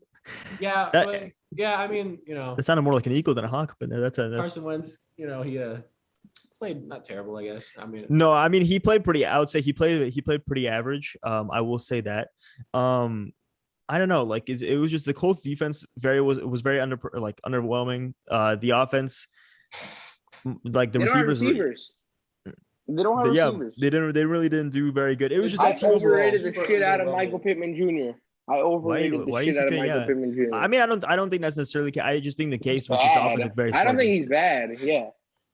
S4: Yeah, I mean,
S2: that sounded more like an eagle than a hawk, but that's
S4: Carson Wentz. He played not terrible, I guess.
S2: I mean he played pretty. I would say he played pretty average. I will say that. I don't know. Like it was just the Colts defense was very underwhelming. The offense, like the receivers.
S3: They don't have receivers.
S2: They really didn't do very good. It was just
S3: I overrated the shit out of Michael Pittman Jr. I overrated the shit out of Michael Pittman Jr.
S2: I mean, I don't think that's necessarily. I just think the case was just the offense looked very.
S3: I don't think he's bad. Yeah.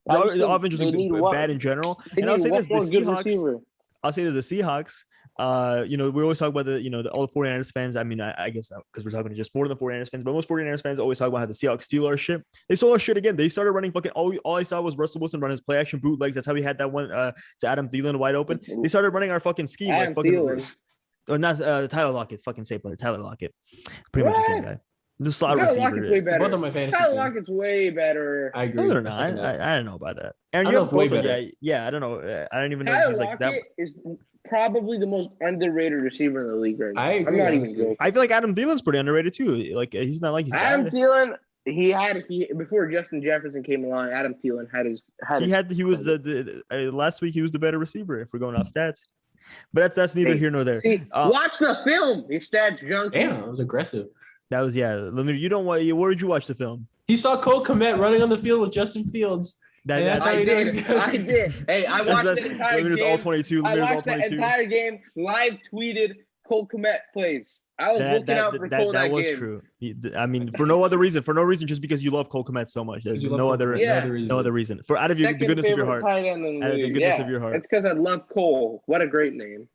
S2: The offense just looked bad in general. And I'll say this: the Seahawks. I'll say that the Seahawks. We always talk about all the 49ers fans. I mean, I guess because we're talking to just more than the 49ers fans, but most 49ers fans always talk about how the Seahawks steal our shit. They stole our shit again. They started running fucking all I saw was Russell Wilson run his play action bootlegs. That's how he had that one to Adam Thielen wide open. They started running our fucking scheme like fucking or not Tyler Lockett, fucking same player, Tyler Lockett. Pretty much the same guy. The slot receiver.
S4: Both of my fantasy
S3: Tyler Lockett's way better.
S4: I agree.
S2: No, they're not. I don't know about that. Aaron, you have both. Yeah, I don't know. I don't even know.
S3: Tyler Lockett is probably the most underrated receiver in the league right now.
S4: I agree.
S3: I'm not even joking.
S2: I feel like Adam Thielen's pretty underrated too. Like he's not like he's
S3: Adam Thielen. Before Justin Jefferson came along, Adam Thielen
S2: he was the last week he was the better receiver if we're going off stats. But that's neither here nor there.
S3: Watch the film. His stats junk.
S4: Damn, it was aggressive.
S2: That was You don't want. Where did you watch the film?
S4: He saw Cole Kmet running on the field with Justin Fields.
S3: I did. Hey, I watched the entire game.
S2: All 22.
S3: I watched the entire game. Live tweeted Cole Kmet plays. I was looking out for Cole that game. That was true.
S2: I mean, for no other reason. For no reason, just because you love Cole Kmet so much. There's no other reason. For out of the goodness of your heart. Of your heart.
S3: It's because I love Cole. What a great name.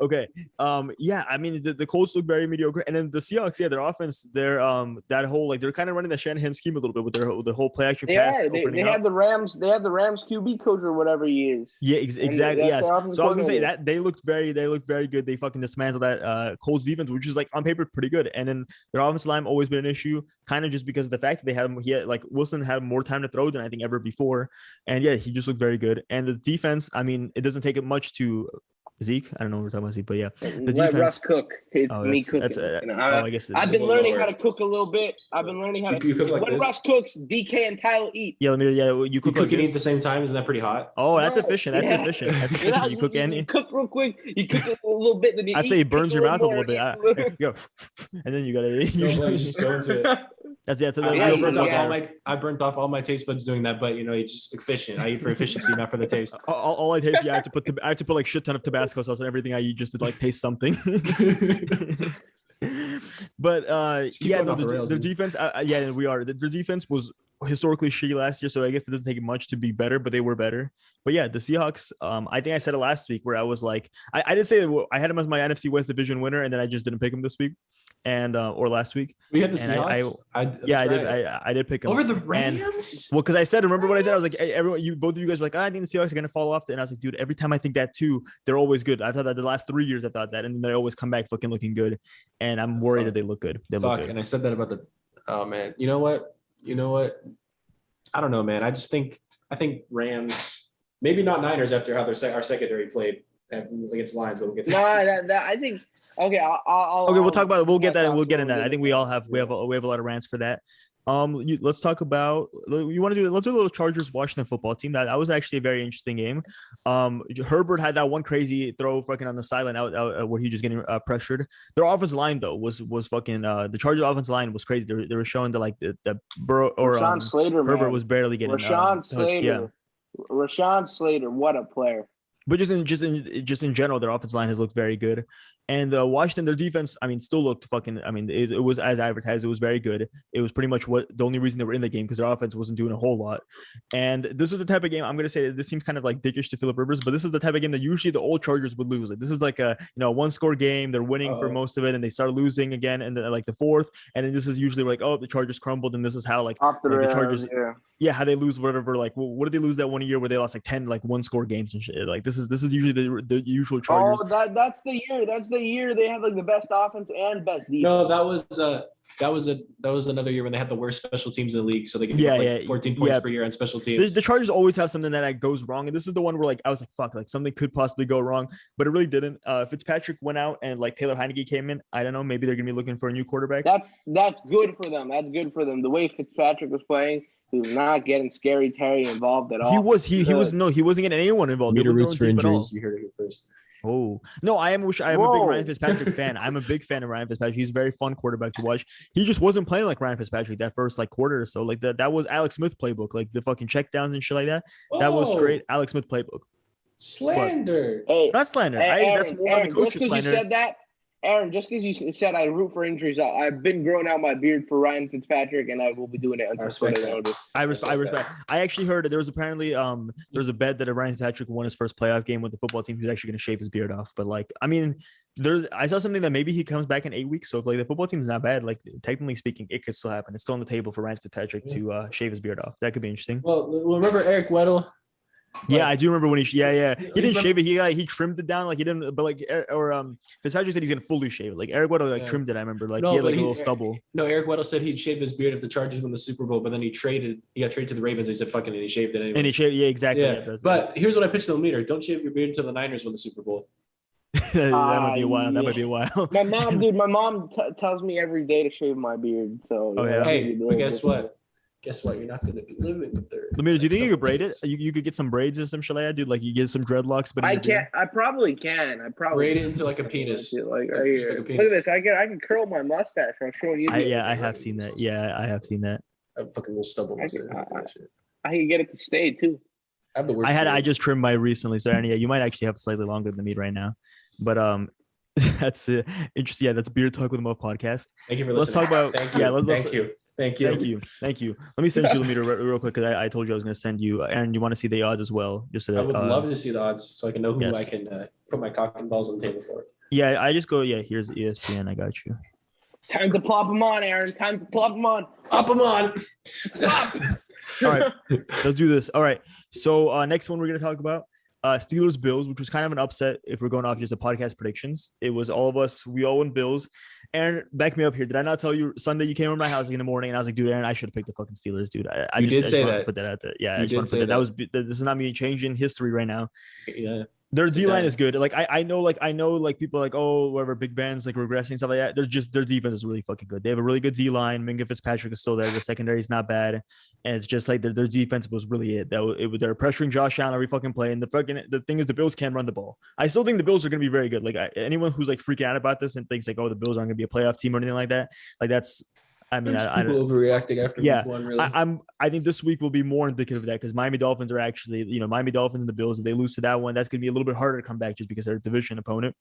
S2: Okay. I mean the Colts look very mediocre, and then the Seahawks, their offense, they're that whole they're kind of running the Shanahan scheme a little bit with the whole play action pass.
S3: They had the Rams QB coach or whatever he is.
S2: Yeah, exactly. Yes. So I was gonna say that they looked very good. They fucking dismantled that Colts defense, which is on paper pretty good. And then their offensive line always been an issue, kind of just because of the fact that Wilson had more time to throw than I think ever before. And he just looked very good. And the defense, I mean, it doesn't take it much to Zeke. I don't know what we're talking about Zeke, but the defense.
S3: Russ cook. It's me cooking.
S2: I guess
S3: I've been learning how to cook a little bit. I've been learning how to cook like when Russ cooks, DK and Tyler eat.
S2: You cook
S4: and eat at the same time. Isn't that pretty hot?
S2: Oh, that's efficient. That's efficient. That's efficient. You cook
S3: and cook real quick. You cook it a little bit, then you
S2: I'd say it burns your mouth a little bit. And then you gotta
S4: just go into it. I burnt off all my taste buds doing that, but it's just efficient. I eat for efficiency, not for the taste.
S2: All I taste, I have to put like shit ton of Tabasco sauce on everything I eat just to taste something. But the defense, we are. The defense was historically shitty last year, so I guess it doesn't take much to be better, but they were better. But the Seahawks, I think I said it last week where I was like, I did say I had them as my NFC West division winner, and then I just didn't pick them this week. And or last week
S4: we had the Seahawks.
S2: I did pick them
S4: over the Rams.
S2: Because I said, remember what I said? I was like, both of you guys were like, I think the Seahawks are gonna fall off. And I was like, dude, every time I think that too, they're always good. I thought that the last 3 years I thought that, and they always come back fucking looking good. And I'm worried that they look good. Look good.
S4: And I said that about the. Oh man, you know what? I don't know, man. I think Rams, maybe not Niners after how our secondary played against the Lions, but we'll get to
S3: that. I think. Okay,
S2: we'll talk about it. We'll get that, and we'll get in that. I think we have a lot of rants for that. Let's talk about. Let's do a little Chargers Washington football team. That was actually a very interesting game. Herbert had that one crazy throw fucking on the sideline out where he just getting pressured. Their offensive line though was fucking the Chargers offensive line was crazy. They were showing the Burrow or
S3: Slater,
S2: Herbert was barely getting
S3: Rashawn Slater.
S2: Yeah.
S3: Rashawn Slater, what a player.
S2: But just in general, their offensive line has looked very good. And Washington, their defense, I mean, still looked fucking. I mean, it was as advertised. It was very good. It was pretty much what the only reason they were in the game, because their offense wasn't doing a whole lot. And this is the type of game, I'm gonna say, this seems kind of like dickish to Phillip Rivers, but this is the type of game that usually the old Chargers would lose. Like, this is like a one score game. They're winning for most of it, and they start losing again, and like the fourth. And then this is usually like, oh, the Chargers crumbled, and this is how like the Chargers, how they lose whatever. Like, what did they lose that one year where they lost like 10 like one score games and shit? Like this is usually the usual Chargers.
S3: Oh, that's the year. That's the year they had like the best offense and best defense.
S4: No, that was another year when they had the worst special teams in the league. So they get 14 points per year on special teams.
S2: The Chargers always have something that goes wrong, and this is the one where like I was like, fuck, like something could possibly go wrong, but it really didn't. Fitzpatrick went out, and like Taylor Heineke came in. I don't know, maybe they're gonna be looking for a new quarterback.
S3: That's good for them. That's good for them. The way Fitzpatrick was playing, he was not getting Scary Terry involved at all.
S2: He wasn't getting anyone involved.
S4: Meter roots for injuries. You heard it here first.
S2: Oh no, I am a big Ryan Fitzpatrick fan. I'm a big fan of Ryan Fitzpatrick. He's a very fun quarterback to watch. He just wasn't playing like Ryan Fitzpatrick that first like quarter or so. Like that was Alex Smith playbook, like the fucking checkdowns and shit like that. That was straight Alex Smith playbook.
S4: Slander.
S3: Hey,
S2: not slander.
S3: That's more on the coach's slander. Just because you said that, Aaron, just because you said I root for injuries, I've been growing out my beard for Ryan Fitzpatrick, and I will be doing it until further notice.
S2: I respect. I actually heard there was apparently there's a bet that if Ryan Fitzpatrick won his first playoff game with the football team, he was actually going to shave his beard off. But like, I mean, I saw something that maybe he comes back in 8 weeks. So if like the football team is not bad, like technically speaking, it could still happen. It's still on the table for Ryan Fitzpatrick to shave his beard off. That could be interesting.
S4: Well, remember Eric Weddle?
S2: Yeah, I do remember when he didn't shave it. He trimmed it down, like he didn't, but like Fitzpatrick said he's gonna fully shave it. Like Eric Weddle trimmed it. I remember he had like a little stubble.
S4: No, Eric Weddle said he'd shave his beard if the Chargers won the Super Bowl, but then he got traded to the Ravens. He said fucking, and he shaved it anyway.
S2: And he shaved, exactly.
S4: Yeah. But here's what I pitched to the leader: don't shave your beard until the Niners win the Super Bowl.
S2: That might be a while. That might be a while.
S3: My mom tells me every day to shave my beard. So
S4: hey, but guess what? You're not going to be living with her.
S2: Lemire, do you think you could braid it? You could get some braids or some shit like that, dude. Like you get some dreadlocks, but
S3: I can't. I probably can.
S4: Braid it into like a penis.
S3: Like right here. Look at this. I can curl my mustache. I'm showing you.
S2: I have seen that. Yeah, I have seen that.
S4: I have a fucking little stubble.
S3: I can get it to stay too.
S4: I have the worst.
S2: I just trimmed mine recently, so yeah, you might actually have slightly longer than me right now, but that's it. Interesting. Yeah, that's Beer Talk with a Mo podcast.
S4: Thank you for listening.
S2: Let's talk about.
S4: Thank you.
S2: Thank you. Let me send you Lemire real quick, because I told you I was going to send you. Aaron, you want to see the odds as well? Just so
S4: I would love to see the odds, so I can know who I can put my cock and balls on the table for.
S2: Yeah, I just go. Yeah, here's ESPN. I got you.
S3: Time to plop them on, Aaron. Time to plop them on.
S4: Up them on.
S2: All right, let's do this. All right. So next one we're going to talk about Steelers Bills, which was kind of an upset if we're going off just the podcast predictions. It was all of us. We all went Bills. Aaron, back me up here. Did I not tell you Sunday you came over my house in the morning and I was like, dude, Aaron, I should have picked the fucking Steelers, dude. I just
S4: say
S2: want
S4: that.
S2: to put that out there. Yeah, I just want to put that. This is not me changing history right now.
S4: Yeah.
S2: Their D line is good. Like I know people are like, oh, whatever, Big Ben's like regressing, stuff like that. Their defense is really fucking good. They have a really good D line. Minka Fitzpatrick is still there. The secondary is not bad, and it's just like their defense was really it. They're pressuring Josh Allen every fucking play. And the thing is, the Bills can run the ball. I still think the Bills are going to be very good. Like anyone who's like freaking out about this and thinks like, oh, the Bills aren't going to be a playoff team or anything like that. Like that's. I mean, I don't
S4: overreacting after week one, really.
S2: I think this week will be more indicative of that, because Miami Dolphins are actually, Miami Dolphins and the Bills. If they lose to that one, that's going to be a little bit harder to come back just because they're a division opponent.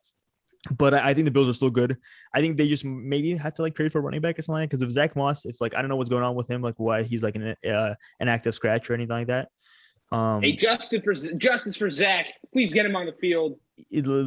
S2: But I think the Bills are still good. I think they just maybe have to like trade for a running back or something. Because if Zach Moss, if like I don't know what's going on with him, like why he's like an active scratch or anything like that.
S3: Hey, justice for Zach. Please get him on the field.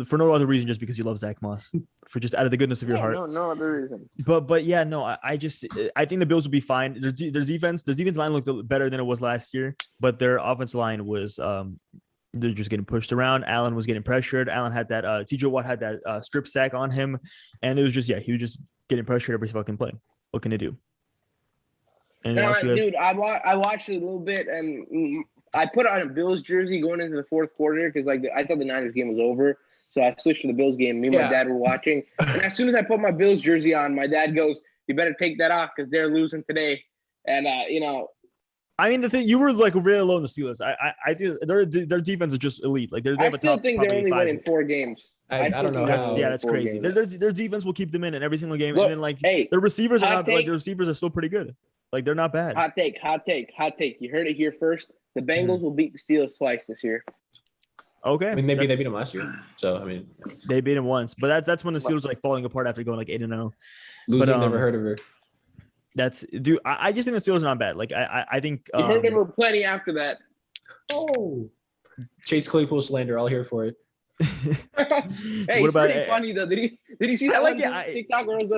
S2: For no other reason, just because you love Zach Moss, for just out of the goodness of your heart.
S3: No other reason.
S2: But yeah, no, I think the Bills will be fine. Their defense line looked better than it was last year, but their offensive line was they're just getting pushed around. Allen was getting pressured. Allen had that T.J. Watt had that strip sack on him, and it was just he was just getting pressured every fucking play. What can they do?
S3: Dude, I watched it a little bit and. I put on a Bills jersey going into the fourth quarter because I thought the Niners game was over. So I switched to the Bills game. Me and my dad were watching. And as soon as I put my Bills jersey on, my dad goes, you better take that off because they're losing today. And,
S2: I mean, the thing, you were like really low in the Steelers. I think their defense is just elite. Like
S3: I still think they're only winning 4 games.
S4: I don't know.
S2: That's crazy. Their defense will keep them in every single game. Look, and then their receivers are not like their receivers are still pretty good. Like they're not bad.
S3: Hot take. You heard it here first. The Bengals will beat the Steelers twice this year.
S2: Okay.
S4: I mean, they beat him last year. So I mean,
S2: they beat him once, but that's when the Steelers are like falling apart after going like 8-0.
S4: Losing, never heard of her.
S2: Dude. I just think the Steelers are not bad. Like I think
S3: You heard of her plenty after that.
S4: Oh, Chase Claypool slander. I'll here for it.
S3: Hey, it's pretty funny though. Did he see that one TikTok where it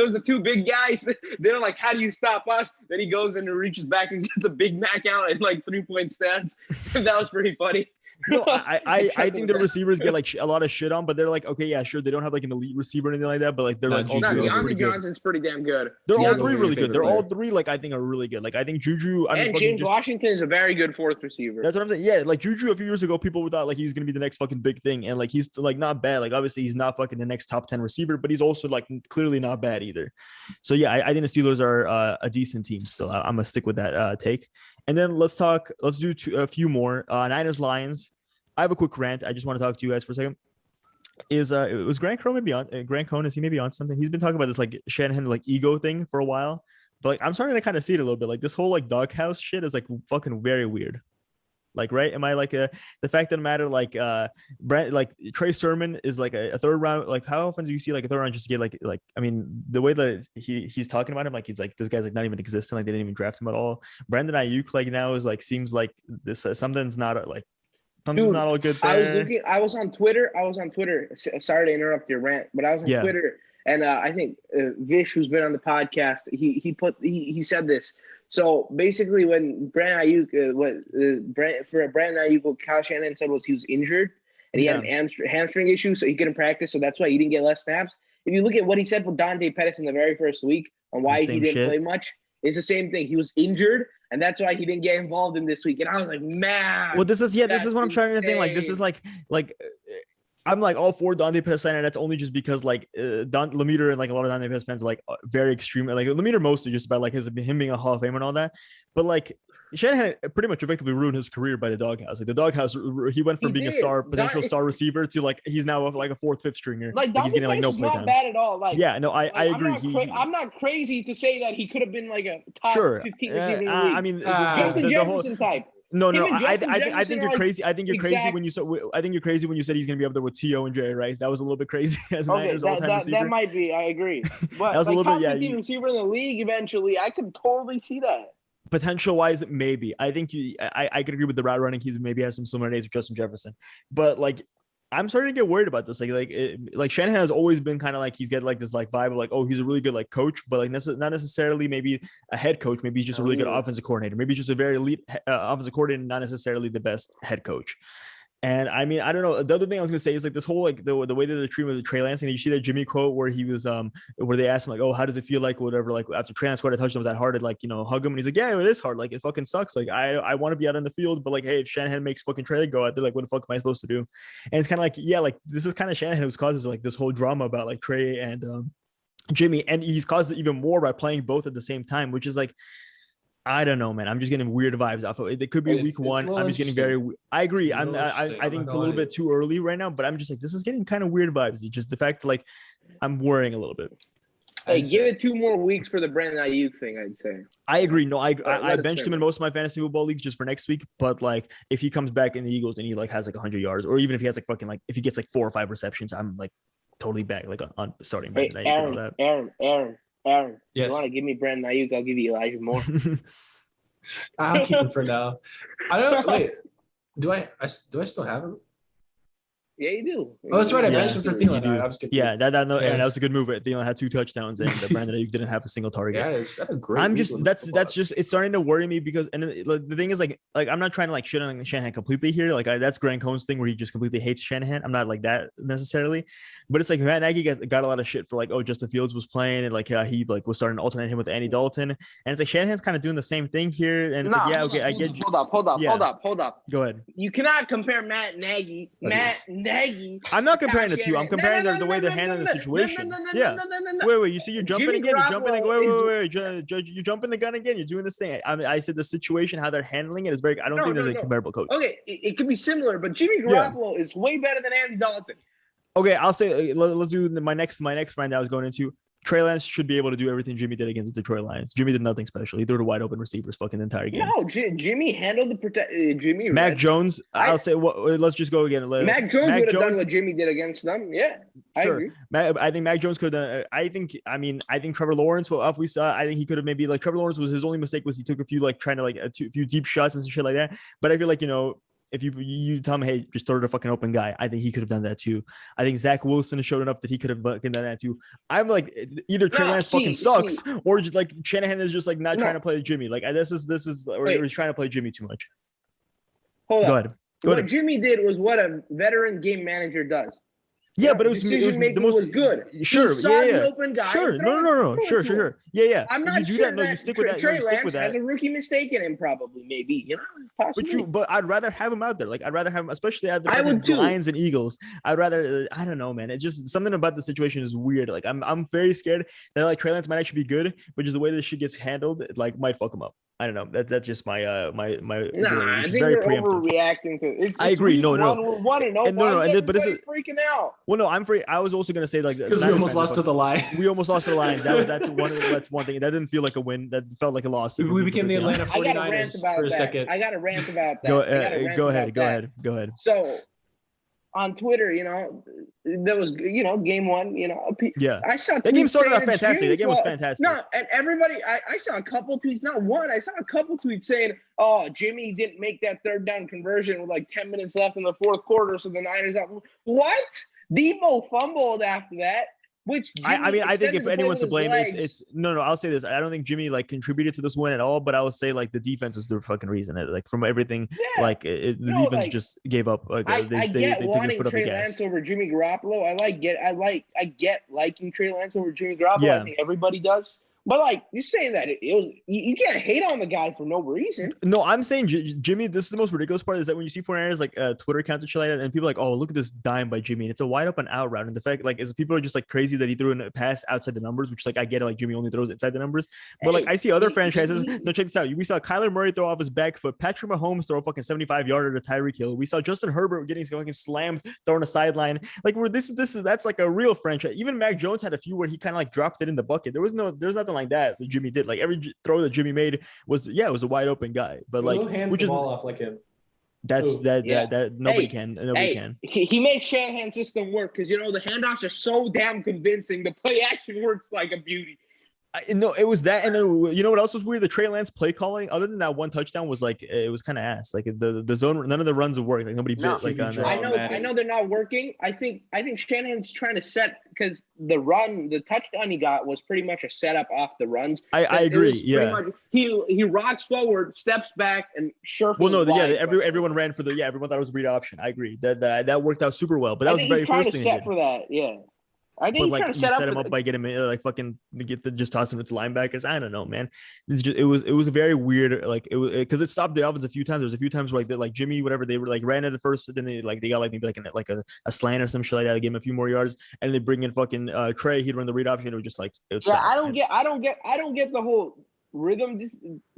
S3: was the two big guys? They're like, "How do you stop us?" Then he goes and reaches back and gets a Big Mac out and like 3-point stats. That was pretty funny.
S2: No, I think the receivers get like a lot of shit on, but they're like, okay, yeah, sure, they don't have like an elite receiver or anything like that, but like they're like all
S3: DeAndre Johnson's pretty damn good.
S2: They're all three really good. They're all three like I think are really good. Like I think Juju
S3: and James Washington is a very good fourth receiver.
S2: That's what I'm saying. Yeah, like Juju a few years ago, people thought like he's gonna be the next fucking big thing, and like he's like not bad. Like obviously he's not fucking the next top 10 receiver, but he's also like clearly not bad either. So yeah, I think the Steelers are a decent team still. I'm gonna stick with that take. And then let's do a few more. Niners Lions. I have a quick rant. I just want to talk to you guys for a second. Was Grant Cohn maybe on Grant Cohn? Is he maybe on something? He's been talking about this like Shanahan like ego thing for a while, but like I'm starting to kind of see it a little bit. Like this whole like doghouse shit is like fucking very weird. Like, right? Am I like the fact of the matter? Like Brent, like Trey Sermon is like a third round. Like how often do you see like a third round just get like I mean the way that he's talking about him, like he's like this guy's like not even existing. Like they didn't even draft him at all. Brandon Ayuk like now is like seems like this something's not like. Something's not all good there.
S3: I was on Twitter. Sorry to interrupt your rant, but I was on Twitter, and I think Vish, who's been on the podcast, he said this. So basically, when Brandon Ayuk, Brandon Ayuk, what Kyle Shanahan said was he was injured and he had an hamstring issue, so he couldn't practice. So that's why he didn't get less snaps. If you look at what he said for Dante Pettis in the very first week on why he didn't play much, it's the same thing. He was injured. And that's why he didn't get involved in this week. And I was like, man.
S2: Well, this is what I'm trying to think. Like, this is like I'm like all for Dante Pettis, and that's only just because like Don Lemeter and like a lot of Dante Pettis fans are like very extreme. Like Lemeter mostly just about like him being a Hall of Famer and all that. But like Shanahan pretty much effectively ruined his career by the doghouse. Like the doghouse, he went from being a potential star receiver to like he's now like a fourth, fifth stringer.
S3: Like he's getting like no play time. Not bad at all. Like
S2: I agree.
S3: I'm not crazy to say that he could have been like a top 15 receiver in the league.
S2: I mean,
S3: Justin Jefferson type.
S2: No. I think you're crazy. I think you're crazy when you said. I think you're crazy when you said he's gonna be up there with T.O. and Jerry Rice. That was a little bit crazy as a Niners all-time receiver.
S3: That might be. I agree. But that was like, a little bit. Yeah, receiver in the league eventually. I could totally see that.
S2: Potential wise, maybe. I think I could agree with the route running. He's maybe has some similarities with Justin Jefferson, but like I'm starting to get worried about this. Like Shanahan has always been kind of like he's got like this like vibe of like, oh, he's a really good like coach, but like not necessarily maybe a head coach. Maybe he's just a really good offensive coordinator. Maybe he's just a very elite offensive coordinator, not necessarily the best head coach. And I mean, I don't know. The other thing I was gonna say is like this whole like the way that they're treating with Trey Lance. And you see that Jimmy quote where he was where they asked him like, oh, how does it feel like whatever, like after Trey Lance scored a touchdown, was that hard to like, you know, hug him? And he's like, yeah, it is hard. Like it fucking sucks. Like I want to be out on the field, but like, hey, if Shanahan makes fucking Trey go out there, like what the fuck am I supposed to do? And it's kind of like, yeah, like this is kind of Shanahan who's causes like this whole drama about like Trey and Jimmy, and he's caused it even more by playing both at the same time, which is like, I don't know, man. I'm just getting weird vibes off of it. It could be week one. I'm just getting very. I agree. I think it's a little bit too early right now, but I'm just like, this is getting kind of weird vibes. It's just the fact that like I'm worrying a little bit.
S3: Hey, give it 2 more weeks for the Brandon Ayuk thing, I'd say.
S2: I agree. No, I benched him in most of my fantasy football leagues just for next week. But like, if he comes back in the Eagles and he like has like 100 yards, or even if he has like fucking like if he gets like 4 or 5 receptions, I'm like totally back like on starting.
S3: Hey, Aaron. Yes. You want to give me Brandon Ayuk? I'll give you Elijah Moore.
S4: I'll keep him for now. I don't wait. Do I still have him?
S3: Yeah, you do.
S4: Oh, that's right. I mentioned for Thielen.
S2: That was a good move. Thielen had 2 touchdowns, and Brandon Ayuk didn't have a single target.
S4: Yeah, that's a great.
S2: That's just it's starting to worry me because the thing is like I'm not trying to like shit on Shanahan completely here. Like that's Grant Cohn's thing where he just completely hates Shanahan. I'm not like that necessarily, but it's like Matt Nagy got a lot of shit for like, oh, Justin Fields was playing and like he like was starting to alternate him with Andy Dalton, and it's like Shanahan's kind of doing the same thing here. And it's like, yeah, okay, I get.
S3: Hold up.
S2: Go ahead.
S3: You cannot compare Matt Nagy.
S2: I'm not comparing the two. I'm comparing the way they're handling the situation. Yeah. Wait. You see, you're jumping again. You're jumping. Wait. You're jumping the gun again. You're doing this thing. I said the situation, how they're handling it is very. I don't think there's a comparable coach.
S3: Okay, it could be similar, but Jimmy Garoppolo is way better than Andy Dalton.
S2: Okay, I'll say let's do my next round I was going into. Trey Lance should be able to do everything Jimmy did against the Detroit Lions. Jimmy did nothing special. He threw to wide open receivers fucking the entire game.
S3: No, Jimmy handled the protect. Jimmy.
S2: Mac Jones, I'll say. Let's just go again.
S3: Mac Jones would have done what Jimmy did against them. Yeah, I agree.
S2: I think Mac Jones could have done. I think Trevor Lawrence. What we saw, I think he could have maybe like Trevor Lawrence was his only mistake was he took a few like trying to like a few deep shots and shit like that. But I feel like if you tell him, hey, just throw to a fucking open guy, I think he could have done that too. I think Zach Wilson has shown enough that he could have fucking done that too. I'm like, either Trey Lance fucking sucks, or just like Shanahan is just like not trying to play Jimmy. Like this is, or he's trying to play Jimmy too much.
S3: Hold on.
S2: Go ahead.
S3: What Jimmy did was what a veteran game manager does.
S2: Yeah, but it was
S3: the most was good.
S2: Sure,
S3: he saw the open guy.
S2: Sure, no, sure. Yeah.
S3: I'm not sure that
S2: you stick with that.
S3: Trey Lance has a rookie mistake in him, probably, maybe. It's possible.
S2: But I'd rather have him out there. Like I'd rather have him, especially at
S3: the
S2: Lions and Eagles. I'd rather. I don't know, man. It's just something about the situation is weird. Like I'm very scared that like Trey Lance might actually be good, but just the way this shit gets handled, it, like might fuck him up. I don't know. That's just my
S3: I think we're overreacting to it.
S2: I agree. No.
S3: But is it freaking out?
S2: Well, no, I'm free. I was also gonna say like
S4: because we almost lost to the Lions.
S2: We almost lost to the Lions. That's one thing. That didn't feel like a win. That felt like a loss.
S4: We became the Atlanta 49ers for a second.
S3: I got to rant about that.
S2: Go ahead.
S3: So on Twitter, there was, game one,
S2: yeah.
S3: I saw
S2: that game started out fantastic. That game was fantastic.
S3: No, and everybody, I saw a couple tweets, not one, I saw a couple tweets saying, oh, Jimmy didn't make that third down conversion with like 10 minutes left in the fourth quarter, so the Niners out. What? Debo fumbled after that. Which Jimmy,
S2: I think if anyone's to blame, it's no. I'll say this. I don't think Jimmy like contributed to this win at all, but I would say like the defense was the fucking reason. Like from everything, the defense just gave up. Like,
S3: I get wanting Trey Lance over Jimmy Garoppolo. I get liking Trey Lance over Jimmy Garoppolo.
S2: Yeah.
S3: I think everybody does. But like you're saying that you can't hate on the guy for no reason.
S2: No, I'm saying Jimmy. This is the most ridiculous part is that when you see 49ers like Twitter accounts and shit like that, and people are like, oh, look at this dime by Jimmy, and it's a wide open out route, and the fact like is people are just like crazy that he threw in a pass outside the numbers, which like I get it, like Jimmy only throws inside the numbers, but like I see other franchises. No, check this out. We saw Kyler Murray throw off his back foot, Patrick Mahomes throw a fucking 75-yarder to Tyreek Hill. We saw Justin Herbert getting fucking slammed throwing a sideline. Like where that's like a real franchise. Even Mac Jones had a few where he kind of like dropped it in the bucket. There's nothing like that Jimmy did. Like every throw that Jimmy made was a wide open guy, but like
S4: which is the ball off like him.
S2: That nobody can.
S3: He makes Shanahan's system work because the handoffs are so damn convincing. The play action works like a beauty.
S2: No, it was that, and then, what else was weird? The Trey Lance play calling, other than that one touchdown, was like it was kind of ass. Like the zone, none of the runs would work. Like nobody bit like on that.
S3: I know they're not working. I think Shanahan's trying to set because the touchdown he got was pretty much a setup off the runs.
S2: I agree. Yeah,
S3: he rocks forward, steps back, and sure.
S2: Well, no, everyone ran for everyone thought it was a read option. I agree that worked out super well, but that was the very first thing.
S3: Set for that, yeah. I think
S2: but like you set him up by getting him like fucking just toss him into linebackers. I don't know, man. It was a very weird because it stopped the offense a few times. There was a few times where like Jimmy whatever they were like ran at it first, but then they got like maybe like a slant or some shit like that. They gave him a few more yards, and they bring in fucking Trey. He'd run the read option. It was just like
S3: I don't get the whole rhythm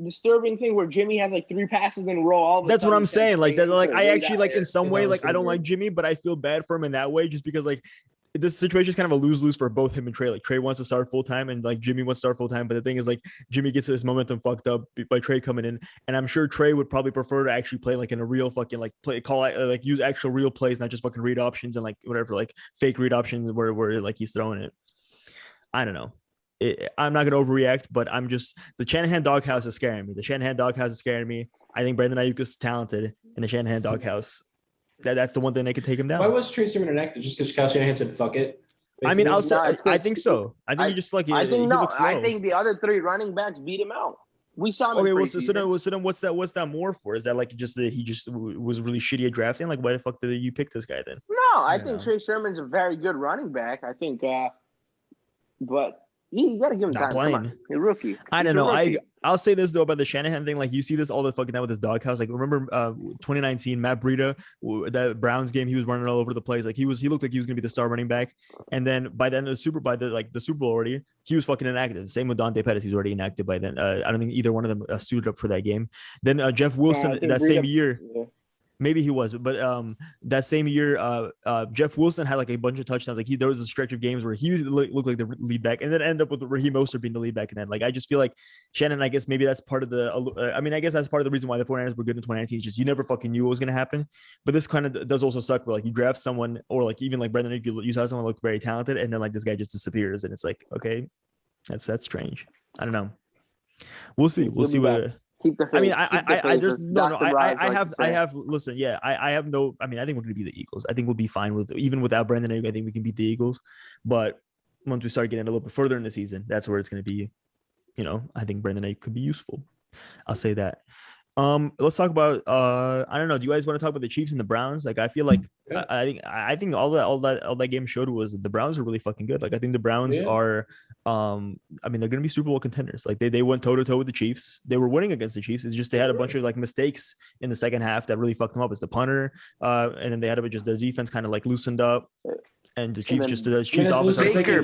S3: disturbing thing where Jimmy has like 3 passes in a row.
S2: That's what I'm saying. Like that. Like I actually like in some way like I don't like Jimmy, but I feel bad for him in that way just because like. This situation is kind of a lose-lose for both him and Trey. Like Trey wants to start full-time and like Jimmy wants to start full-time. But the thing is like Jimmy gets this momentum fucked up by Trey coming in. And I'm sure Trey would probably prefer to actually play like in a real fucking like use actual real plays, not just fucking read options and like whatever, like fake read options where like he's throwing it. I don't know. I'm not going to overreact, but I'm just the Shanahan doghouse is scaring me. I think Brandon Ayuk is talented in the Shanahan doghouse. That's the one thing they could take him down.
S4: Why was Trey Sermon inactive? Just because Kyle Shanahan said "fuck it"?
S2: Basically? I mean, I think so. I think he just like. I
S3: think the other 3 running backs beat him out. We saw him.
S2: Okay, so then what's that more for? Is that like just that he just was really shitty at drafting? Like, why the fuck did you pick this guy then?
S3: No, I think Trey Sermon's a very good running back. I think, but. You got to give him time. Come on. You're a rookie.
S2: I don't know. I'll say this though about the Shanahan thing. Like you see this all the fucking time with his doghouse. Like remember 2019 Matt Breida, that Browns game, he was running all over the place. Like he looked like he was gonna be the star running back. And then by the end of the Super Bowl already, he was fucking inactive. Same with Dante Pettis. He was already inactive by then. I don't think either one of them suited up for that game. Then Jeff Wilson that same year. Yeah. Maybe he was, but that same year, Jeff Wilson had like a bunch of touchdowns. Like there was a stretch of games where he looked like the lead back, and then ended up with Raheem Mostert being the lead back. And then, like, I just feel like Shannon. I guess maybe that's part of the. I mean, I guess that's part of the reason why the 49ers were good in 2019. It's just you never fucking knew what was going to happen. But this kind of does also suck. Where like you draft someone, or like even like Brendan, you saw someone look very talented, and then like this guy just disappears, and it's like, okay, that's strange. I don't know. We'll see. We'll see what.
S3: Keep the faith.
S2: I mean, I
S3: just
S2: I have. Listen, yeah, I have no. I mean, I think we're going to be the Eagles. I think we'll be fine with even without Brandon Ayuk. I think we can beat the Eagles. But once we start getting a little bit further in the season, that's where it's going to be. You know, I think Brandon Ayuk could be useful. I'll say that. Let's talk about. I don't know. Do you guys want to talk about the Chiefs and the Browns? Like, I feel like I think all that game showed was that the Browns are really fucking good. Like, I think the Browns are. I mean, they're gonna be Super Bowl contenders. Like, they went toe to toe with the Chiefs. They were winning against the Chiefs. It's just they had a bunch of like mistakes in the second half that really fucked them up. It's the punter, and then they had just their defense kind of like loosened up, and the Chiefs offense.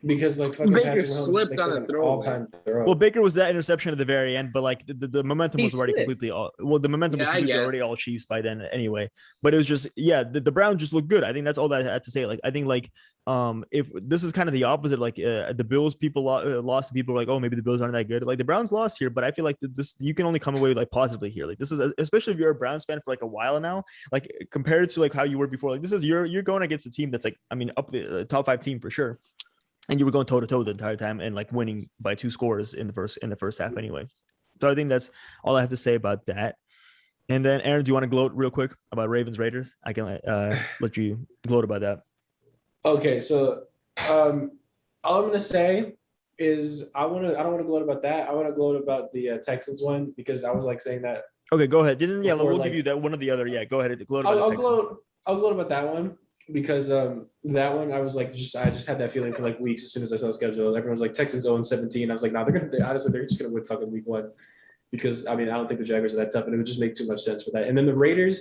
S4: Because like fucking
S3: Baker
S4: Patrick Mahomes
S3: slipped
S4: makes
S3: on
S4: like
S3: the
S4: an
S3: throw.
S4: all-time throw.
S2: Well, Baker was that interception at the very end, but like the momentum was already
S3: slipped.
S2: completely all. Well, the momentum was
S3: Yeah, I
S2: completely
S3: get it.
S2: already all Chiefs by then anyway. But it was just the Browns just looked good. I think that's all that I had to say. Like I think like if this is kind of the opposite, like the Bills people lost, people were like, oh, maybe the Bills aren't that good. Like the Browns lost here, but I feel like this you can only come away like positively here. Like this is especially if you're a Browns fan for like a while now, like compared to like how you were before. Like this is you're going against a team that's like I mean up the top 5 team for sure. And you were going toe to toe the entire time and like winning by 2 scores in the first half anyway. So I think that's all I have to say about that. And then Aaron, do you want to gloat real quick about Ravens Raiders? I can let you gloat about that.
S4: Okay, so all I'm gonna say is I don't want to gloat about that. I want to gloat about the Texans one because I was like saying that.
S2: Okay, go ahead. We'll
S4: Before,
S2: give you that one or the other. Yeah, go ahead. Gloat about
S4: I'll gloat about that one because that one I was like I just had that feeling for like weeks as soon as I saw the schedule. Everyone's like Texans 0-17. I was like, they're just gonna win fucking week 1 because I mean I don't think the Jaguars are that tough and it would just make too much sense for that. And then the Raiders,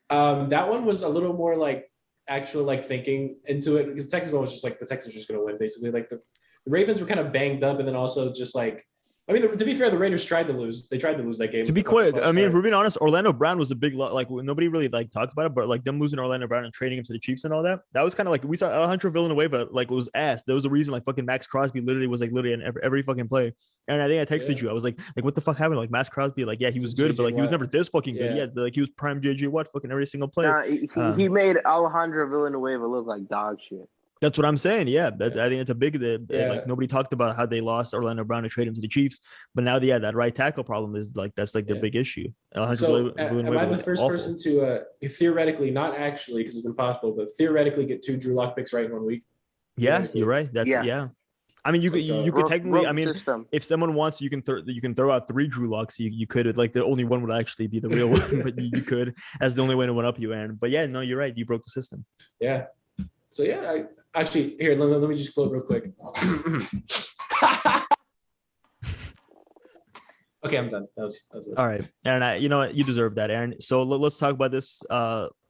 S4: that one was a little more like actual like thinking into it because the Texans one was just like the Texans are just gonna win basically. Like the Ravens were kind of banged up and then also just like. I mean, to be fair, the Raiders tried to lose. They tried to lose that game.
S2: To be quick, I mean, if we're being honest, Orlando Brown was a big like nobody really like talked about it, but like them losing Orlando Brown and trading him to the Chiefs and all that. That was kind of like we saw Alejandro Villanueva, like it was ass. There was a reason like fucking Max Crosby literally was like literally in every fucking play. And I think I texted you. I was like what the fuck happened? Like Max Crosby, like yeah, he was good, but like he was never this fucking good. Yeah, like he was prime JJ Watt fucking every single play.
S3: Nah, he made Alejandro Villanueva look like dog shit.
S2: That's what I'm saying. Yeah, I think it's a big. Like nobody talked about how they lost Orlando Brown to trade him to the Chiefs, but now that right tackle problem is like that's like their big issue.
S4: So am I the first person to theoretically, not actually, because it's impossible, but theoretically get 2 Drew Lock picks right in 1 week?
S2: Yeah, you're right. That's yeah. I mean, you could technically. I mean, if someone wants, you can throw out 3 Drew Locks. You could like the only one would actually be the real one, but you could as the only way to win up you, Aaron. But yeah, no, you're right. You broke the system.
S4: Yeah. So yeah, let me just gloat real quick. Okay, I'm done. That was it.
S2: All right, Aaron. You know what? You deserve that, Aaron. So let's talk about this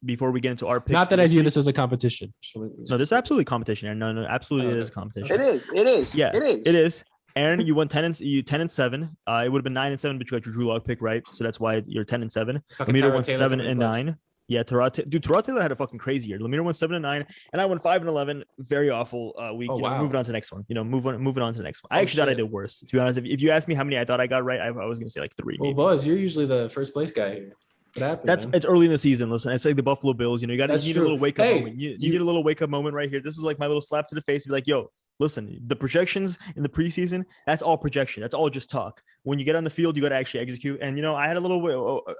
S2: before we get into our picks.
S4: Not that I view this as a competition.
S2: No, there's absolutely competition, Aaron. No, absolutely it is competition.
S3: It is.
S2: Yeah,
S3: it
S2: is. Aaron, you won 10-7. It would have been 9-7, but you got your Drew Lock pick right, so that's why you're 10-7. Lemire won 7-9. Yeah, Terod Taylor had a fucking crazy year. Lemire won 7-9, and I won 5-11. Very awful week. Wow. Moving on to the next one. Moving on to the next one. I actually thought I did worse. To be honest, if you ask me how many I thought I got right, I was gonna say like 3.
S4: Well, Buzz, you're usually the first place guy here. What happened?
S2: It's early in the season. Listen, it's like the Buffalo Bills. You need a little wake up moment. You need a little wake up moment right here. This was like my little slap to the face. Be like, yo. Listen, the projections in the preseason, that's all projection. That's all just talk. When you get on the field, you got to actually execute. And, I had a little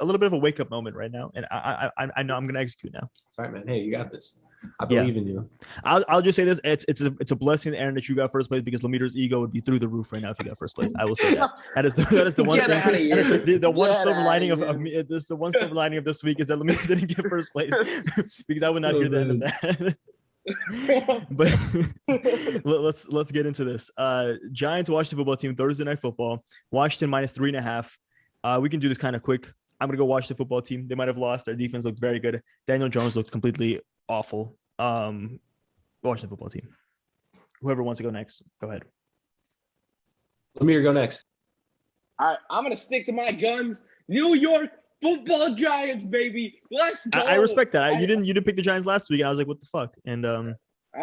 S2: bit of a wake up moment right now. And I know I'm going to execute now.
S4: Sorry, man. Hey, you got this. I believe in you.
S2: I'll just say this. It's a blessing, Aaron, that you got first place because Lemire's ego would be through the roof right now if you got first place. I will say that. That is the one thing. That is the one silver lining of me. This the one silver lining of this week is that Lemire didn't get first place because I would not hear the end of that. But let's get into this. Giants Washington football team Thursday night football. Washington -3.5. We can do this kind of quick. I'm gonna go watch the football team. They might have lost. Their defense looked very good. Daniel Jones looked completely awful. Washington football team. Whoever wants to go next, go ahead.
S4: Lemire, go next.
S3: All right, I'm gonna stick to my guns. New York Football Giants, baby. Let's go.
S2: I respect that. You didn't pick the Giants last week, and I was like, what the fuck? And
S3: I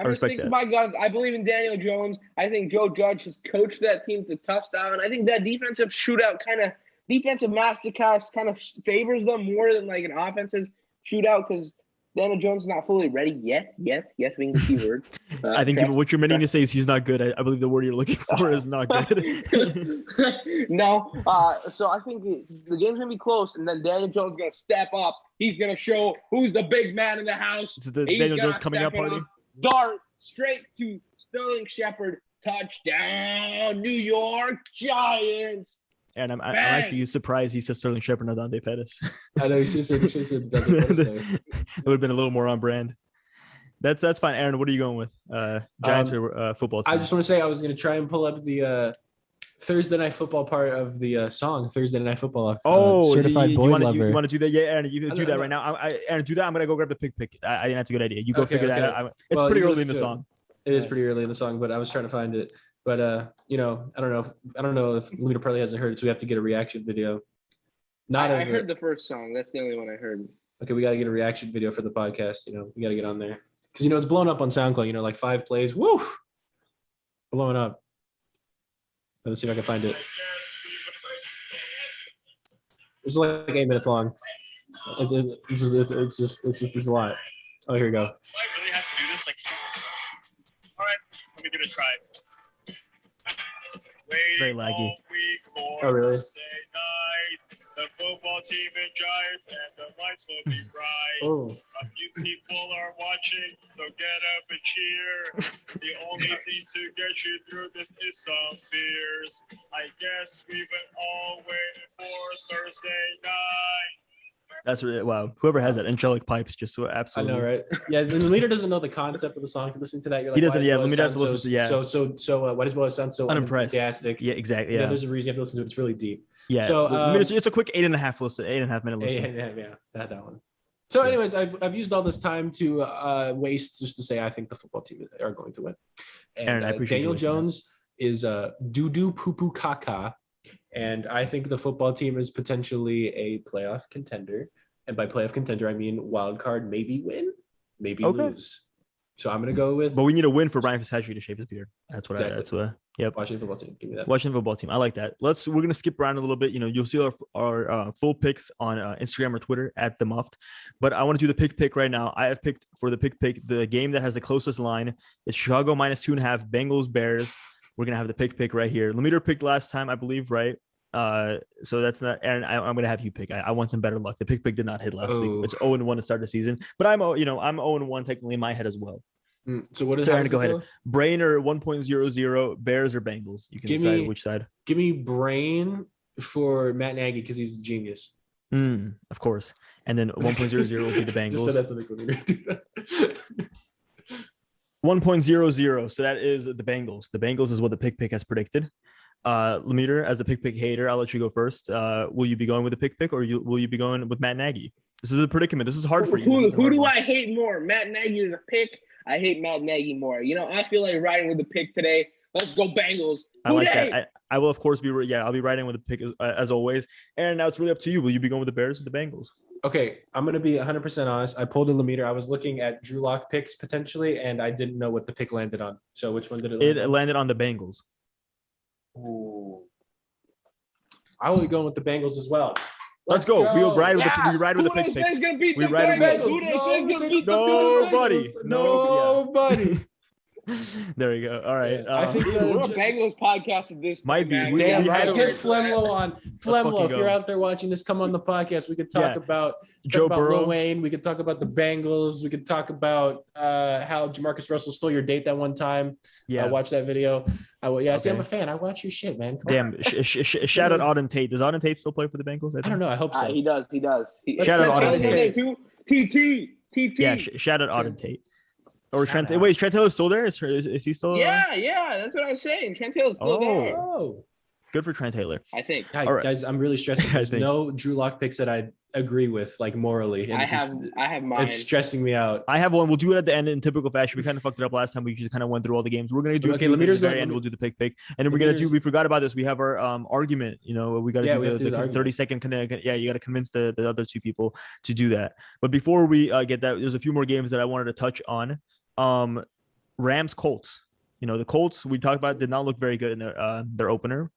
S2: respect
S3: think,
S2: that.
S3: my God, I believe in Daniel Jones. I think Joe Judge has coached that team to tough style, and I think that defensive masterclass kind of favors them more than like an offensive shootout because Daniel Jones is not fully ready yet. Yes, being the key word.
S2: I think what you're meaning to say is he's not good. I believe the word you're looking for is not good.
S3: No, so I think the game's gonna be close, and then Daniel Jones is gonna step up. He's gonna show who's the big man in the house.
S2: It's the Daniel Jones coming out party.
S3: Dart straight to Sterling Shepard. Touchdown, New York Giants.
S2: And I'm actually surprised he said Sterling Shepard, not Dante Pettis.
S4: I know, he should have said Dante Pettis.
S2: It would have been a little more on brand. That's fine. Aaron, what are you going with? Giants or football team?
S4: I just want to say I was going to try and pull up the Thursday Night Football part of the song, Thursday Night Football. Certified Boy Lover.
S2: You want to do that? Yeah, Aaron, you can do that right now. Aaron, do that. I'm going to go grab the pick. I think that's a good idea. You go figure that out. It's pretty early in the song.
S4: It is pretty early in the song, but I was trying to find it. But I don't know if Luna probably hasn't heard it, so we have to get a reaction video.
S3: I heard the first song. That's the only one I heard.
S4: Okay, we got to get a reaction video for the podcast. We got to get on there because it's blowing up on SoundCloud. Like 5 plays, woo, blowing up. Let's see if I can find it. It's like 8 minutes long. It's just a lot. Oh, here we go.
S5: Do I really have to do this? All right, let me give it a try.
S2: Very laggy.
S4: Oh, really?
S5: The football team in Giants and the lights will be bright.
S4: Oh.
S5: A few people are watching, so get up and cheer. The only thing to get you through this is some fears. I guess we've been all waiting for Thursday night.
S2: That's really wow. Whoever has that angelic pipes just so absolutely.
S4: I know, right? Yeah, the leader doesn't know the concept of the song. To listen to that, you're like,
S2: he doesn't. Yeah, let me just listen to
S4: why does Boaz sound so unenthusiastic?
S2: Yeah, exactly. Yeah,
S4: there's a reason you have to listen to it. It's really deep.
S2: Yeah. So it's a quick 8.5 listen, 8.5 minute listen.
S4: Yeah, that one. So, anyways, I've used all this time to waste just to say I think the football team are going to win. And
S2: Aaron, I appreciate
S4: Daniel Jones is doo doo poo poo caca. And I think the football team is potentially a playoff contender. And by playoff contender, I mean wild card, maybe win, maybe lose. So I'm going to go with.
S2: But we need a win for Ryan Fitzpatrick to shape his beard. That's what Yep.
S4: Washington football team. Give me that.
S2: Washington football team. I like that. We're going to skip around a little bit. You'll see our full picks on Instagram or Twitter at the Muffed. But I want to do the pick right now. I have picked for the pick the game that has the closest line. It's Chicago -2.5, Bengals, Bears. We're going to have the pick right here. Lemire picked last time, I believe, right? So that's not Aaron. I'm gonna have you pick. I want some better luck. The pick did not hit last week. It's 0-1 to start the season, but I'm 0-1 technically in my head as well.
S4: So what is
S2: Aaron? Go ahead. Brain or 1.00 Bears or Bengals? You can decide which side.
S4: Give me Brain for Matt Nagy because he's the genius.
S2: Of course. And then 1.00 will be the Bengals.
S4: Just said that to make me do that.
S2: 1.00. So that is the Bengals. The Bengals is what the pick has predicted. Lemire, as a pick hater, I'll let you go first. Will you be going with the pick or will you be going with Matt Nagy? This is a predicament. This is hard for you.
S3: Who do I hate more? Matt Nagy is a pick. I hate Matt Nagy more. I feel like riding with the pick today. Let's go Bengals.
S2: I like that. I will, of course, I'll be riding with the pick as always. And now it's really up to you. Will you be going with the Bears or the Bengals?
S4: Okay, I'm going to be 100% honest. I pulled a Lemire. I was looking at Drew Lock picks potentially, and I didn't know what the pick landed on. So which one did it land on?
S2: It landed on the Bengals.
S4: Ooh. I will be going with the Bengals as well.
S2: Let's go. We'll ride with the pick. We ride with the Bengals. Nobody. There you go. All right.
S3: I think we're a Bengals podcast at this point.
S2: Might be.
S4: Damn, right. Get Flemlo on. Flemlo, if you're out there watching this, come on the podcast. We could talk about Joe Burrow, Lil Wayne. We could talk about the Bengals. We could talk about how Jamarcus Russell stole your date that one time. Yeah, watch that video. See, I'm a fan. I watch your shit, man.
S2: Damn. Shout out Auden Tate. Does Auden Tate still play for the Bengals?
S4: I don't know. I hope so.
S3: He does.
S2: Shout out Auden Tate.
S3: TT.
S2: Yeah. Shout out Auden Tate. Or Trent. Wait, is Trent Taylor still there? Is he still?
S3: Yeah. That's what I was saying. Trent Taylor's still there.
S4: Oh.
S2: Good for Trent Taylor.
S3: I think.
S2: All right.
S4: Guys, I'm really stressing.
S2: I
S4: There's
S2: think-
S4: no Drew Lock picks that I agree with, like morally. And
S3: I
S4: it's just-
S3: have mine.
S4: it's stressing me out.
S2: I have one. We'll do it at the end in typical fashion. We kind of fucked it up last time. We just kind of went through all the games. We're gonna do
S4: Okay,
S2: a few
S4: Lemeter's
S2: at the very
S4: going-
S2: end. We'll do the pick, and then we're gonna do.
S4: Lemeter's-
S2: We forgot about this. We have our argument. You know, we got to
S4: Yeah, we have to
S2: do
S4: do the
S2: the
S4: argument.
S2: 30-second connect. Yeah, you got to convince the other two people to do that. But before we get that, there's a few more games that I wanted to touch on. Rams Colts. You know, the Colts we talked about did not look very good in their opener.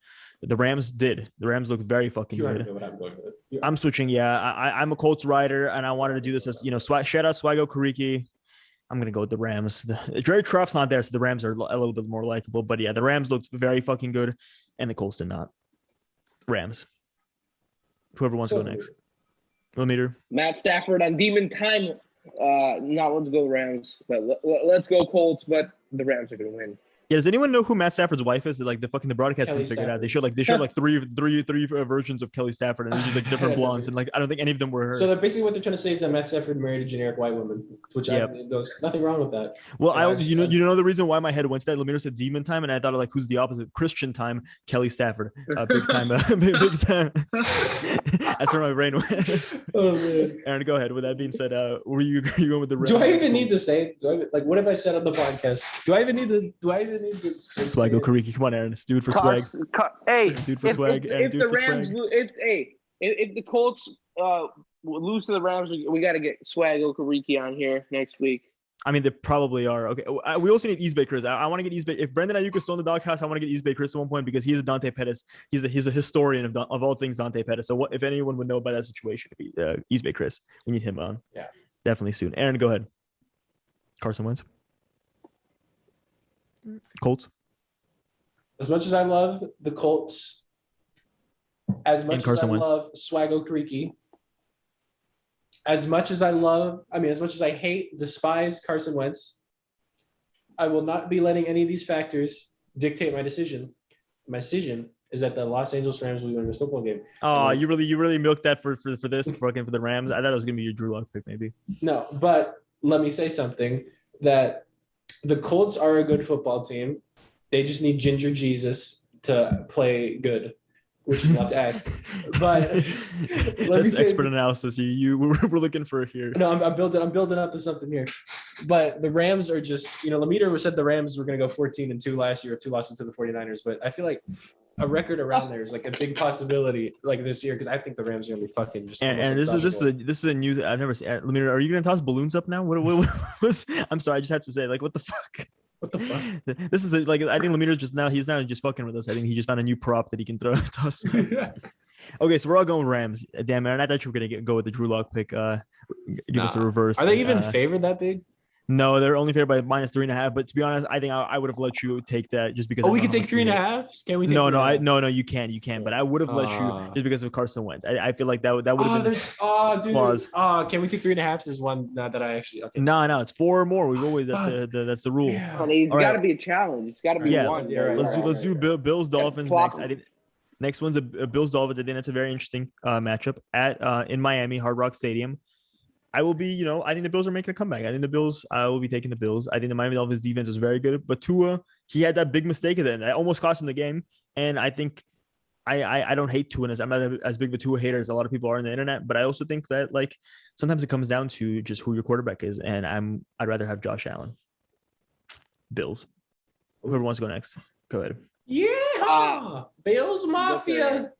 S2: The Rams did. The Rams looked very fucking
S4: You already
S2: good.
S4: know what I'm going with.
S2: I'm switching. Yeah, I'm a Colts rider, and I wanted to do this as shout out Swago Kariki. I'm gonna go with the Rams. Jared Goff's not there, so the Rams are a little bit more likable. But yeah, the Rams looked very fucking good, and the Colts did not. Rams. Whoever wants to go next. Millimeter.
S3: Matt Stafford on Demon Time. Not let's go Rams, but let's go Colts. But the Rams are gonna win.
S2: Yeah, does anyone know who Matt Stafford's wife is? Like the broadcast
S4: Kelly
S2: couldn't figure it out.
S4: Stafford.
S2: They showed like three versions of Kelly Stafford, and it's just like different blondes, and like I don't think any of them were her.
S4: So basically what they're trying to say is that Matt Stafford married a generic white woman, which there's nothing wrong with that.
S2: Well,
S4: Yeah,
S2: you know the reason why my head went to that. Lemire said Demon Time, and I thought like who's the opposite? Christian Time, Kelly Stafford, big time, big time. That's where my brain went.
S4: Oh man.
S2: Aaron, go ahead. With that being said, were you going with the?
S4: Do I even need to say? What have I said on the podcast? Do I even need to?
S2: Swaggo Kariki, come on, Aaron. It's dude for swag.
S3: Hey,
S2: Dude for swag.
S3: if
S2: Dude
S3: the
S2: for
S3: Rams,
S2: swag.
S3: if the Colts lose to the Rams, we got to get Swaggo Kariki on here next week.
S2: I mean, they probably are. Okay, we also need East Bay Chris. I want to get East Bay. If Brendan Ayuk is still in the doghouse, I want to get East Bay Chris at one point because he's a Dante Pettis. He's a historian of all things Dante Pettis. So what if anyone would know about that situation? It'd be East Bay Chris. We need him on.
S4: Yeah,
S2: definitely soon. Aaron, go ahead. Carson Wentz. Colts.
S4: As much as I love the Colts, as much as I
S2: Carson Wentz.
S4: love Swaggo Kariki, as much as I hate, despise Carson Wentz, I will not be letting any of these factors dictate my decision. My decision is that the Los Angeles Rams will win this football game.
S2: Oh, you really milked that for this fucking for the Rams. I thought it was gonna be your Drew Lock pick, maybe.
S4: No, but let me say something that the Colts are a good football team. They just need Ginger Jesus to play good, which is a lot to ask. But
S2: that's expert analysis. We're looking for here.
S4: No, I'm building up to something here. But the Rams are just, Lemire said the Rams were going to go 14-2 last year with 2 losses to the 49ers. But I feel like a record around there is like a big possibility like this year because I think the Rams are going to be fucking just.
S2: And this is a new I've never seen. Lemire, are you going to toss balloons up now? What's, I'm sorry, I just had to say like what the fuck.
S4: What the fuck?
S2: This is like I think Lemire he's now just fucking with us. I think he just found a new prop that he can throw at us. Okay, so we're all going Rams. Damn, Aaron, I thought you were gonna go with the Drew Lock pick. Give us a reverse.
S4: Are they even favored that big?
S2: No, they're only favored by -3.5. But to be honest, I think I would have let you take that just because.
S4: Oh, we could take 3.5. Can we? Take
S2: No, you can. But I would have let you just because of Carson Wentz. I feel like that would have been.
S4: Dude. Can we take 3.5? There's one that I actually. Okay.
S2: No, it's 4 or more. We've always that's the rule.
S4: Yeah.
S3: It's got to be a challenge. It's got to be one.
S4: Yeah,
S2: let's do Bills Dolphins next. I think next one's a Bills Dolphins. I think that's a very interesting matchup at in Miami Hard Rock Stadium. I will be, I think the Bills are making a comeback. I think the Bills, I will be taking the Bills. I think the Miami Dolphins defense was very good, but Tua, he had that big mistake at the end. That almost cost him the game. And I think I don't hate Tua. I'm not as big of a Tua hater as a lot of people are on the internet, but I also think that like sometimes it comes down to just who your quarterback is. And I'd rather have Josh Allen. Bills. Whoever wants to go next, go ahead.
S4: Yeah, Bills Mafia.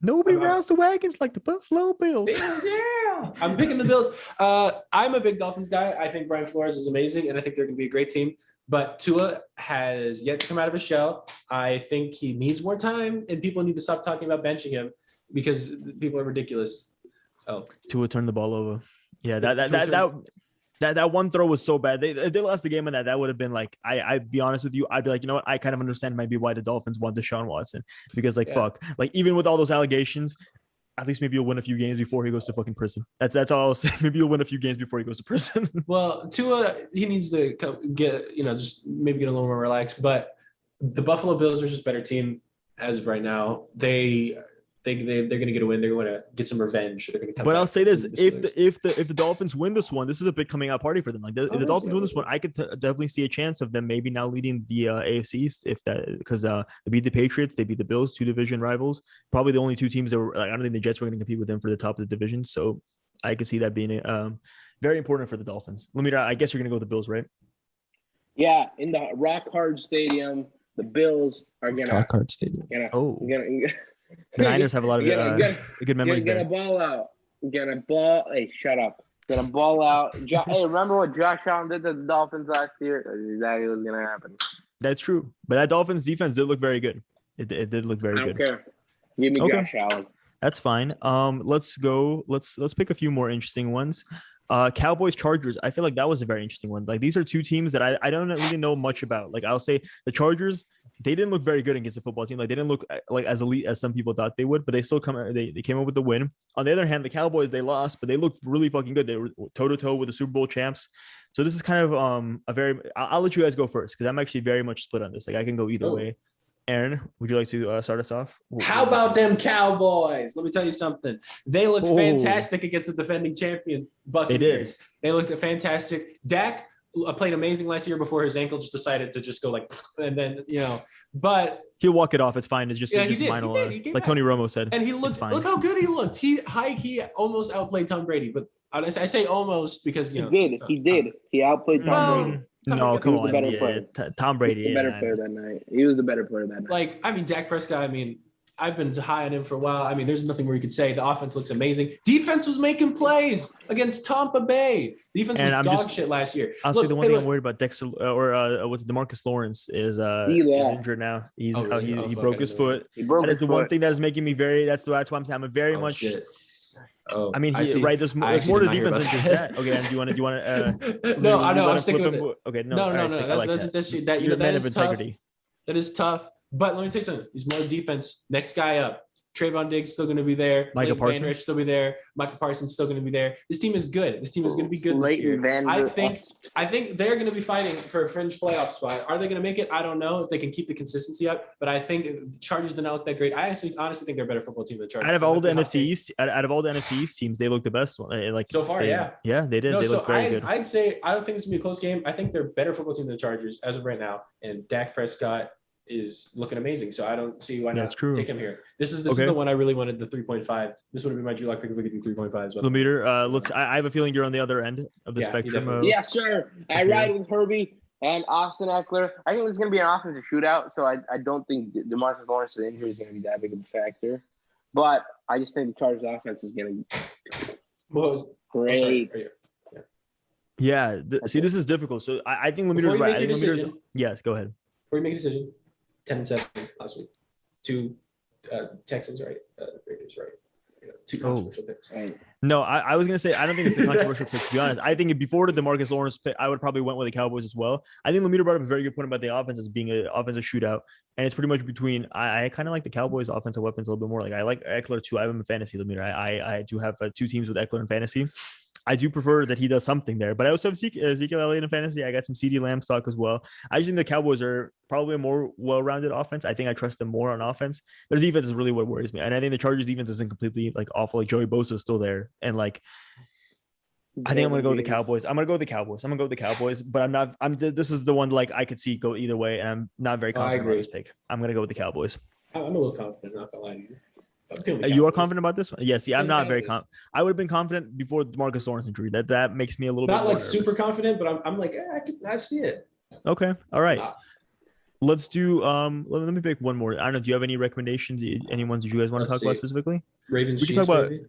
S2: Nobody rounds the wagons like the Buffalo Bills.
S4: Yeah. I'm picking the Bills. I'm a big Dolphins guy. I think Brian Flores is amazing, and I think they're going to be a great team. But Tua has yet to come out of his shell. I think he needs more time, and people need to stop talking about benching him because people are ridiculous. Oh,
S2: Tua turned the ball over. Yeah, that one throw was so bad. They lost the game on that. That would have been like, I'd be honest with you. I'd be like, you know what? I kind of understand maybe why the Dolphins want Deshaun Watson because fuck, like even with all those allegations, at least maybe you'll win a few games before he goes to fucking prison. That's all I'll say. Maybe you'll win a few games before he goes to prison.
S4: Well, Tua, he needs to get, just maybe get a little more relaxed. But the Buffalo Bills are just a better team as of right now. They they're going to get a win. They're going to get some revenge. They're going to come.
S2: But
S4: back
S2: I'll say this:
S4: and beat the Steelers.
S2: if the Dolphins win this one, this is a big coming out party for them. Like if the Dolphins win this one, I could definitely see a chance of them maybe now leading the AFC East if that because they beat the Patriots, they beat the Bills, 2 division rivals. Probably the only 2 teams that were. Like, I don't think the Jets were going to compete with them for the top of the division. So I could see that being very important for the Dolphins. I guess you're going to go with the Bills, right?
S3: Yeah, in the Rock Hard Stadium, the Bills are gonna
S4: Rock Hard Stadium.
S2: The Niners have a lot of good memories
S3: Gonna
S2: there.
S3: ball out. Hey, shut up. Gonna ball out. Hey, remember what Josh Allen did to the Dolphins last year? That's exactly what's gonna happen.
S2: That's true. But that Dolphins defense did look very good. It did look very good.
S3: I don't care. Give me Josh Allen.
S2: That's fine. Let's go. Let's pick a few more interesting ones. Cowboys Chargers. I feel like that was a very interesting one. Like these are 2 teams that I don't really know much about. Like I'll say the Chargers, they didn't look very good against the football team. Like they didn't look like as elite as some people thought they would, but they still they came up with the win. On the other hand, the Cowboys, they lost, but they looked really fucking good. They were toe to toe with the Super Bowl champs. So this is kind of a very. I'll let you guys go first because I'm actually very much split on this. Like I can go either way. Aaron, would you like to start us off?
S4: How about them Cowboys? Let me tell you something. They looked fantastic against the defending champion Buccaneers. They looked fantastic. Dak played amazing last year before his ankle just decided to just go like, and then, but
S2: he'll walk it off. It's fine. It's just,
S4: he did.
S2: Like Tony Romo said.
S4: And he looked, look how good he looked. He almost outplayed Tom Brady, but I say almost because,
S3: he did. He outplayed Tom Brady.
S2: No, come on. Tom Brady.
S3: He was the better player that night. He was the better player that night.
S4: Like, Dak Prescott, I've been high on him for a while. There's nothing more you could say. The offense looks amazing. Defense was making plays against Tampa Bay. Defense was dog shit last year.
S2: I'll say the one thing I'm worried about Dexter or what's DeMarcus Lawrence is injured now. He broke his foot. That is the one thing that is making me that's why I'm saying I'm very much. Shit.
S4: Oh,
S2: there's more to defense than just that. Okay, and do you want to?
S4: No, I know. I'm sticking with it.
S2: Okay,
S4: no. That is integrity. Tough. That is tough. But let me tell you something. He's more defense. Next guy up. Trayvon Diggs still going to be there.
S2: Michael Parsons
S4: still be there. Michael Parsons still going to be there. This team is good. This team is going to be good this year. I think they're going to be fighting for a fringe playoff spot. Are they going to make it? I don't know if they can keep the consistency up. But I think the Chargers did not look that great. I honestly think they're a better football team than the Chargers.
S2: Out of all the NFC East teams, they look the best one. Like
S4: so far, yeah,
S2: they did. They look very good.
S4: I'd say I don't think this will be a close game. I think they're a better football team than the Chargers as of right now. And Dak Prescott is looking amazing, so I don't see why not take him here. This is the one I really wanted, the 3.5. This would have been my Drew Lock pick if we could do 3.5 as well.
S2: Lemeter, I have a feeling you're on the other end of the spectrum.
S3: Yes, sir. I ride with Herbie and Austin Eckler. I think it's going to be an offensive shootout, so I don't think DeMarcus Lawrence's injury is going to be that big of a factor. But I just think the Chargers' offense is going to great.
S2: Yeah, this is difficult. So I think Lemeter's right. Yes, go ahead.
S4: Before you make a decision, 10-7 last week. 2 Texans, right? Raiders, right? 2 controversial picks.
S2: No, I was gonna say I don't think it's a controversial pick. To be honest, I think before the DeMarcus Lawrence pick, I would probably went with the Cowboys as well. I think Lemeter brought up a very good point about the offense as being an offensive shootout, and it's pretty much between. I kind of like the Cowboys' offensive weapons a little bit more. Like I like Eckler too. I have him in fantasy. Lemeter. I do have 2 teams with Eckler in fantasy. I do prefer that he does something there, but I also have Ezekiel Elliott in fantasy. I got some CeeDee Lamb stock as well. I just think the Cowboys are probably a more well-rounded offense. I think I trust them more on offense. Their defense is really what worries me, and I think the Chargers' defense isn't completely like awful. Like Joey Bosa is still there, and like I think I'm gonna go with the Cowboys. I'm gonna go with the Cowboys, but I'm not. This is the one like I could see go either way, and I'm not very confident about this pick. I'm gonna go with the Cowboys.
S4: I'm a little confident. Not gonna lie to you.
S2: You are confident about this one? Yes. Yeah, I'm not very confident. I would have been confident before the DeMarcus Lawrence injury. That makes me a little bit
S4: not
S2: more
S4: like super confident, but I'm like I see it.
S2: Okay. All right. Let's do. Let me pick one more. I don't know. Do you have any recommendations? Any ones that you guys want to talk about specifically?
S4: Ravens.
S2: We can talk about. We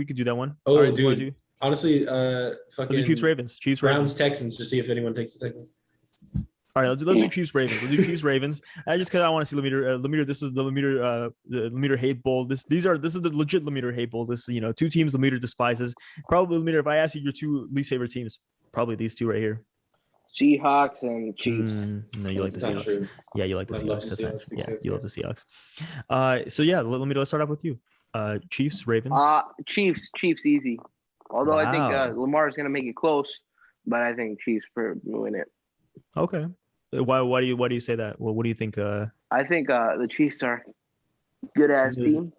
S2: could do that one.
S4: Oh, right, dude. Honestly, fucking
S2: Chiefs Ravens.
S4: Browns Texans. To see if anyone takes the Texans.
S2: All right, let's do Chiefs Ravens. We'll do Chiefs Ravens. Just because I want to see Lemeter. Lemeter, this is the Lemeter hate bowl. This is the legit Lemeter hate bowl. This 2 teams Lemeter despises. Probably Lemeter. If I ask you your 2 least favorite teams, probably these 2 right here.
S3: Seahawks and Chiefs.
S2: No, you like the Seahawks. True. Yeah, you like the Seahawks. You love the Seahawks. So yeah, let's start off with you. Chiefs Ravens.
S3: Chiefs easy. Although I think Lamar is going to make it close, but I think Chiefs win it.
S2: Okay. Why do you say that? Well, what do you think?
S3: I think the Chiefs are Good ass team.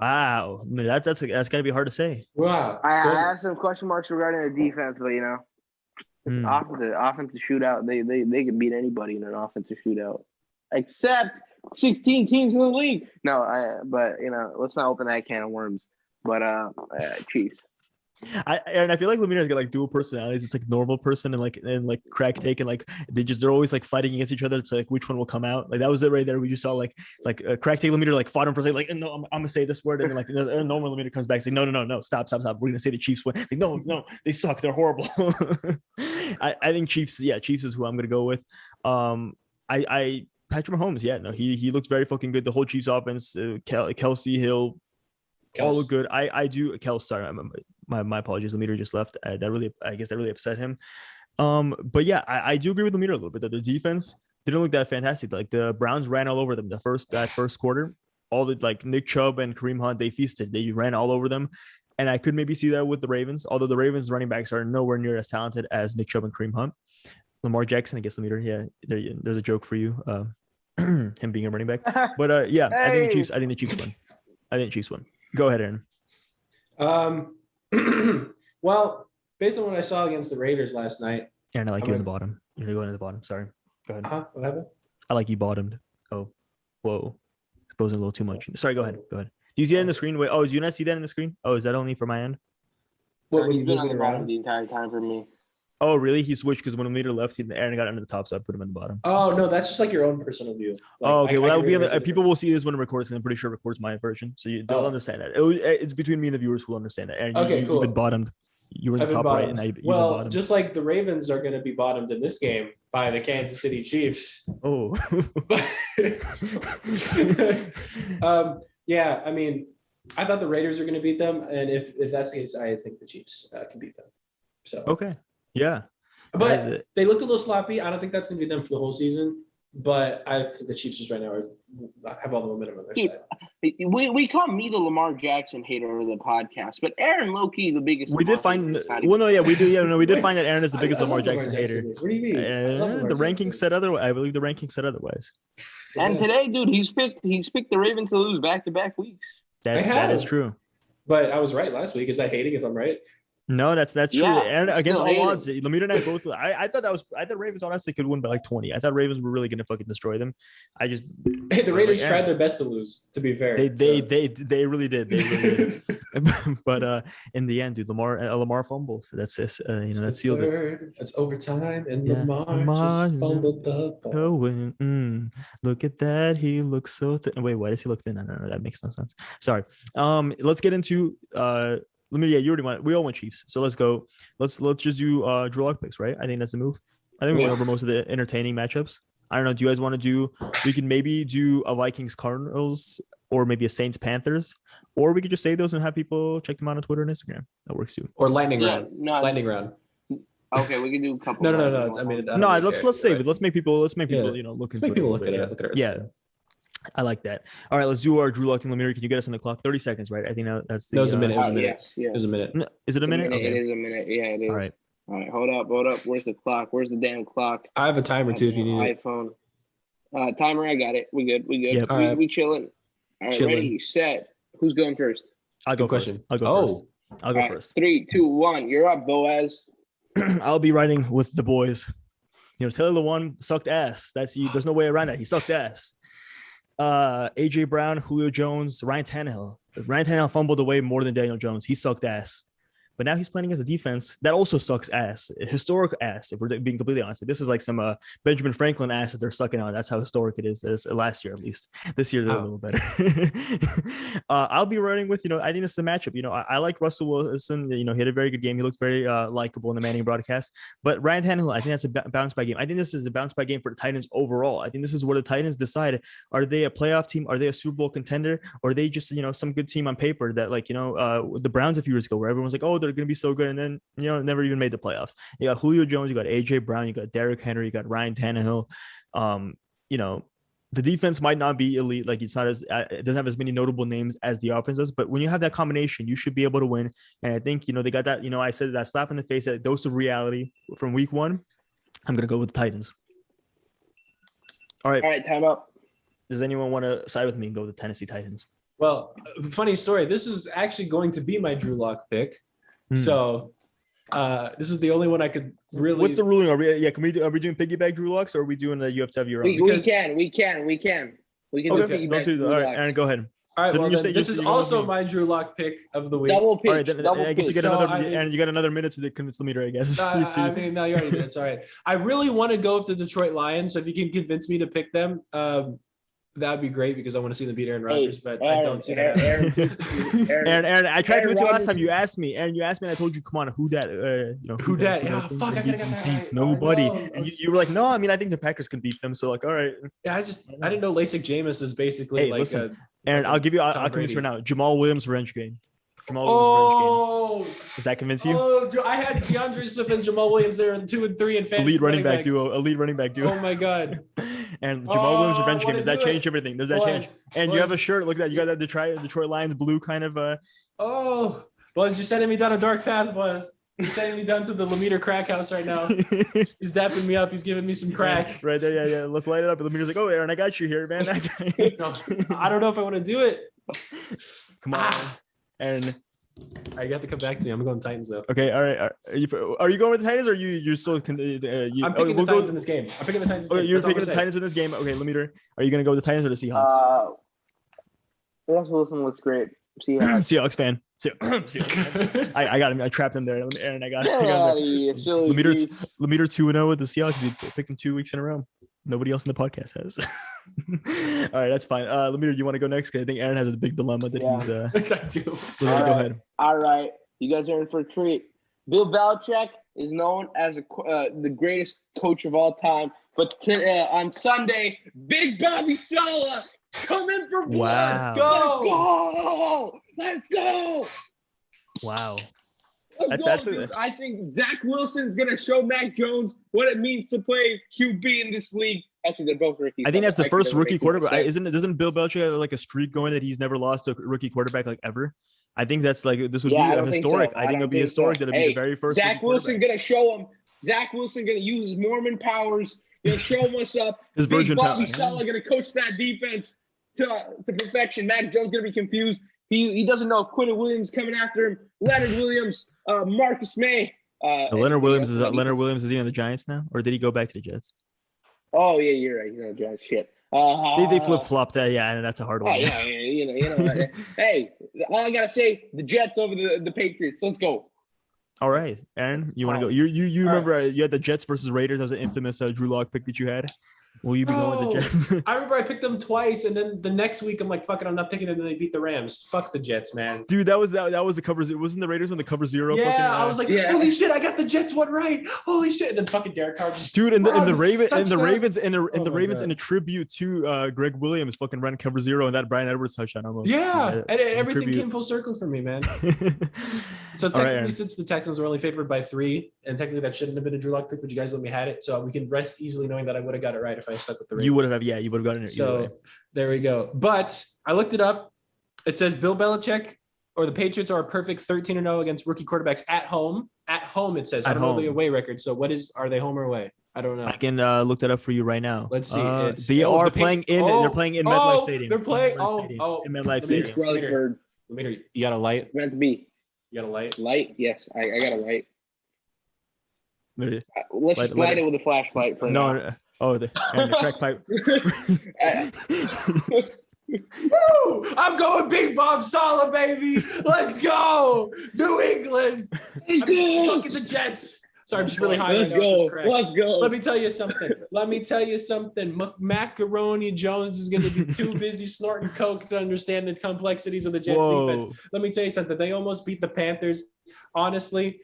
S2: Wow, I mean, that's got to be hard to say.
S4: Wow.
S3: I have some question marks regarding the defense, but offensive shootout. They can beat anybody in an offensive shootout, except 16 teams in the league. No, but let's not open that can of worms. But Chiefs.
S2: I feel like Lemina's got like dual personalities. It's like normal person and like crack take, and like they're always like fighting against each other. It's like which one will come out. Like that was it right there. We just saw like crack take Lemina like fought him for a second, like no, I'm gonna say this word, and then like normal Lemina comes back saying no, stop. We're gonna say the Chiefs win. Like no, they suck. They're horrible. I think Chiefs. Yeah, Chiefs is who I'm gonna go with. Patrick Mahomes. Yeah, no, he looks very fucking good. The whole Chiefs offense, Kelsey Hill. All look good. I do. Kels, sorry, my apologies. The meter just left. I guess that really upset him. But yeah, I do agree with the meter a little bit that the defense didn't look that fantastic. Like the Browns ran all over them that first quarter. All the like Nick Chubb and Kareem Hunt, they feasted. They ran all over them, and I could maybe see that with the Ravens. Although the Ravens running backs are nowhere near as talented as Nick Chubb and Kareem Hunt. Lamar Jackson, I guess the meter. Yeah, there's a joke for you. Him being a running back. But yeah, hey. I think the Chiefs win. Go ahead, Aaron.
S4: Well, based on what I saw against the Raiders last night,
S2: Aaron, I like you in the bottom. You're going to the bottom. Sorry. Go ahead.
S4: What happened?
S2: I like you bottomed. Oh, whoa. Exposing a little too much. Sorry, go ahead. Do you see that in the screen? Wait, do you not see that in the screen? Oh, is that only for my end?
S3: What, he's been on the bottom the entire time for me.
S2: Oh, really? He switched because when Leader left, Aaron got under the top, so I put him in the bottom.
S4: Oh, no, that's just like your own personal view. Like,
S2: okay. Well, that would be people will see this when it records, and I'm pretty sure it records my version, so they'll understand that. It's between me and the viewers who will understand that. Aaron,
S4: cool.
S2: You've been bottomed. You were in the top right, and you've been bottomed.
S4: Just like the Ravens are going to be bottomed in this game by the Kansas City Chiefs.
S2: Oh.
S4: Yeah, I mean, I thought the Raiders were going to beat them, and if that's the case, I think the Chiefs can beat them. So
S2: okay, yeah.
S4: But they looked a little sloppy. I don't think that's going to be them for the whole season. But I think the Chiefs just right now have all the momentum on their side.
S3: We call me the Lamar Jackson hater of the podcast, but Aaron low-key the biggest.
S2: We did find. Well, no, yeah, we do. Yeah, no, we did find that Aaron is the biggest Lamar Jackson hater.
S4: What do you mean?
S2: The rankings said otherwise. I believe the rankings said otherwise.
S3: And today, dude, he's picked the Ravens to lose back-to-back weeks.
S2: That is true.
S4: But I was right last week. Is that hating if I'm right?
S2: No, that's true.
S3: Yeah,
S2: Aaron, against all odds, Lemire and I both. I thought Ravens honestly could win by like 20. I thought Ravens were really going to fucking destroy them.
S4: The Raiders tried their best to lose. To be fair,
S2: they really did. They really did. But in the end, dude, Lamar fumbled. So that's this. That sealed it.
S4: It's overtime, and Lamar just fumbled the ball.
S2: Look at that. He looks so thin. Wait, why does he look thin? No, that makes no sense. Sorry. Let's get into you already want. We all want Chiefs, so let's go. Let's just do Drew Lock picks, right? I think that's the move. I think we went over most of the entertaining matchups. I don't know. Do you guys want to do? We can maybe do a Vikings Cardinals, or maybe a Saints Panthers, or we could just say those and have people check them out on Twitter and Instagram. That works too.
S4: Or lightning round. Lightning round.
S3: Okay, we can do a couple.
S4: No.
S2: Let's save it. Let's make people. Look into it.
S4: Look at it.
S2: Yeah. I like that. All right, let's do our Drew Lock and Lemire. Can you get us on the clock? 30 seconds, right? I think that's the.
S4: That was a minute. It was a minute.
S3: Yes.
S4: It was a minute.
S2: No, is it a minute?
S3: Okay. It is a minute. Yeah, it is.
S2: All right.
S3: Hold up. Where's the clock? Where's the damn clock?
S4: I have a timer too if you need it.
S3: iPhone. Timer, I got it. We good.
S2: Yep.
S3: We chilling. All right, ready, set. Who's going first?
S2: I'll go first. I'll go first.
S3: 3, 2, 1. You're up, Boaz.
S2: I'll be riding with the boys. Taylor Lewan sucked ass. There's no way around that. He sucked ass. AJ Brown, Julio Jones, Ryan Tannehill. Ryan Tannehill fumbled away more than Daniel Jones. He sucked ass. But now he's playing against a defense that also sucks ass. Historic ass, if we're being completely honest. This is like some Benjamin Franklin ass that they're sucking on. That's how historic it is. Last year, at least. This year, they're a little better. I'll be running with, I think it's the matchup. I like Russell Wilson. He had a very good game. He looked very likable in the Manning broadcast. But Ryan Tannehill, I think that's a bounce-back game. I think this is a bounce-back game for the Titans overall. I think this is where the Titans decide, are they a playoff team? Are they a Super Bowl contender? Or are they just, some good team on paper that, the Browns a few years ago, where everyone's like, oh, they're going to be so good, and then never even made the playoffs. You got Julio Jones, you got AJ Brown, you got Derrick Henry, you got Ryan Tannehill. The defense might not be elite, like it's not as it doesn't have as many notable names as the offense does, but when you have that combination, you should be able to win. And I think they got that. I said that slap in the face, that dose of reality from week one. I'm gonna go with the Titans. All right,
S3: time up.
S2: Does anyone want to side with me and go with the Tennessee Titans?
S4: Well, funny story. This is actually going to be my Drew Lock pick. So this is the only one I could really.
S2: What's the ruling? Are we doing piggyback Drew Locks, or are we doing that you have to have your own?
S3: We can do piggyback Drew
S2: All right,
S3: Lock.
S2: Aaron, go ahead.
S4: All right,
S2: So
S4: well,
S2: you
S4: then
S2: say-
S4: this
S2: you-
S4: is
S2: you
S4: also
S2: wanna
S4: my Drew Lock pick of the week.
S3: Double pitch.
S2: All right, then,
S3: double
S2: I guess you
S3: pitch.
S2: get another.
S4: So, I mean-
S2: Aaron, you got another minute to convince the meter, I guess.
S4: I mean, no, you already did. It's all right. I really want to go with the Detroit Lions. So if you can convince me to pick them, that'd be great because I want to see them beat Aaron Rodgers, but I don't see that.
S2: Aaron, I tried to convince you last
S3: Rodgers-
S2: time. You asked me, Aaron. You asked me, and I told you, come on, who that?
S4: Who dat?
S2: you know,
S4: Yeah, fuck, I gotta get that right.
S2: Nobody.
S4: I know.
S2: And you were like, no, I mean, I think the Packers can beat them. So like, all right,
S4: Yeah, I didn't know LASIK Jameis is basically
S2: Hey,
S4: like
S2: listen, Aaron, I'll convince you right now. Jamal Williams revenge game. Jamal Williams revenge game. Does that convince you?
S4: Oh, I had DeAndre Swift and Jamal Williams there in 2 and 3 in fantasy.
S2: Elite running back
S4: backs.
S2: duo. Elite running back duo.
S4: Oh my god.
S2: And Jamal Williams revenge
S4: I
S2: game.
S4: wanna
S2: Does that
S4: do
S2: change
S4: it.
S2: everything? Does that
S4: Boys,
S2: change? And you have a
S4: boys.
S2: shirt. Look at that. You got that Detroit Lions blue kind of.
S4: Oh, Buzz, you're sending me down a dark path, Buzz. You're sending me down to the Lemire crack house right now. He's dapping me up. He's giving me some crack.
S2: Right there. Yeah. Let's light it up. And Lemir's like, oh, Aaron, I got you here, man.
S4: No, I don't know if I want to do it.
S2: Come on. And
S4: I got to come back to you. I'm going Titans though.
S2: okay, all right. Are you going with the Titans, or you're still?
S4: I'm picking the Titans in this game. I'm picking the Titans.
S2: Okay, you're
S4: That's all
S2: picking
S4: I'm
S2: the
S4: saying.
S2: Titans in this game. Okay, Lemire, are you gonna go with the Titans or the Seahawks?
S3: Russell Wilson looks great. See how
S2: Seahawks fan. Seahawks. I got him. I trapped him there, Aaron. I got him.
S3: Lemire.
S2: Lemire 2-0 with the Seahawks. He picked them 2 weeks in a row. Nobody else in the podcast has. All right, that's fine. Lemire, you want to go next? Because I think Aaron has a big dilemma that he's.
S4: I do.
S2: Go ahead.
S3: All right, you guys are in for a treat. Bill Belichick is known as the greatest coach of all time, but on Sunday, Big Bobby Saleh coming for blood.
S2: Wow.
S3: Let's go!
S2: Wow.
S3: Let's go, dude. I think Zach Wilson's gonna show Mac Jones what it means to play QB in this league. Actually, they're both rookies.
S2: I think that's the first rookie quarterback.
S3: sense.
S2: Doesn't Bill Belichick have like a streak going that he's never lost to a rookie quarterback like ever? I think that's like this would
S3: Yeah, I
S2: be
S3: don't think
S2: historic.
S3: so.
S2: I think it'll be historic that it'll be the very first.
S3: Zach
S2: rookie
S3: Wilson
S2: quarterback.
S3: gonna show him. Zach Wilson gonna use his Mormon powers. Gonna show him what's up.
S2: His
S3: Big
S2: virgin
S3: Bobby
S2: power.
S3: Saleh gonna coach that defense to perfection. Mac Jones gonna be confused. He doesn't know if Quinn Williams coming after him. Leonard Williams, Marcus May.
S2: Leonard Williams is he on the Giants now, or did he go back to the Jets?
S3: Oh yeah, you're right. He's on the Giants. Shit.
S2: They flip flopped that. Yeah, that's a hard one.
S3: Yeah, you know what? Hey, all I gotta say, the Jets over the Patriots. Let's go.
S2: All right, Aaron, you want to go? You remember you had the Jets versus Raiders. That was an infamous Drew Lock pick that you had. Will you be going with the Jets?
S4: I remember I picked them twice, and then the next week I'm like, fuck it, I'm not picking them. And they beat the Rams. Fuck the Jets, man.
S2: Dude, that was the cover. It wasn't the Raiders when the cover 0.
S4: Yeah, I was like, holy shit, I got the Jets one right. Holy shit, and then fucking Derek Carr just
S2: dude, and the Ravens
S4: my
S2: Ravens
S4: God.
S2: in a tribute to Greg Williams fucking ran cover 0 and that Brian Edwards touchdown almost.
S4: Yeah, and everything
S2: tribute.
S4: came full circle for me, man. So
S2: All right,
S4: technically,
S2: Aaron.
S4: since the Texans were only favored by 3, and technically that shouldn't have been a Drew Lock pick, but you guys let me had it, so we can rest easily knowing that I would have got it right if I stuck with the Ravens.
S2: You would have gotten it. Either way.
S4: So there we go. But I looked it up. It says Bill Belichick or the Patriots are a perfect 13-0 against rookie quarterbacks at home. At home, it says. I
S2: At
S4: don't know
S2: home.
S4: the away record. So are they home or away? I don't know.
S2: I can look that up for you right now.
S4: Let's see.
S2: They are playing in. They're playing in MetLife Stadium.
S4: They're playing.
S2: In MetLife
S4: Let me-
S2: Stadium.
S3: Rutherford.
S4: Lemire, you got a light?
S3: Meant to be
S4: You got a light?
S3: light. Yes, I got a light.
S2: Maybe.
S3: Let's just light it with a flashlight for now.
S2: No. Oh, the crack pipe.
S4: Woo! I'm going Big Bob Saleh, baby. Let's go. New England.
S3: Let's go.
S4: Fucking the Jets. Sorry, I'm just really high.
S3: Let's
S4: right now.
S3: go.
S4: Just cracked.
S3: Let's go.
S4: Let me tell you something. Macaroni Jones is going to be too busy snorting coke to understand the complexities of the Jets defense. Let me tell you something. They almost beat the Panthers. Honestly,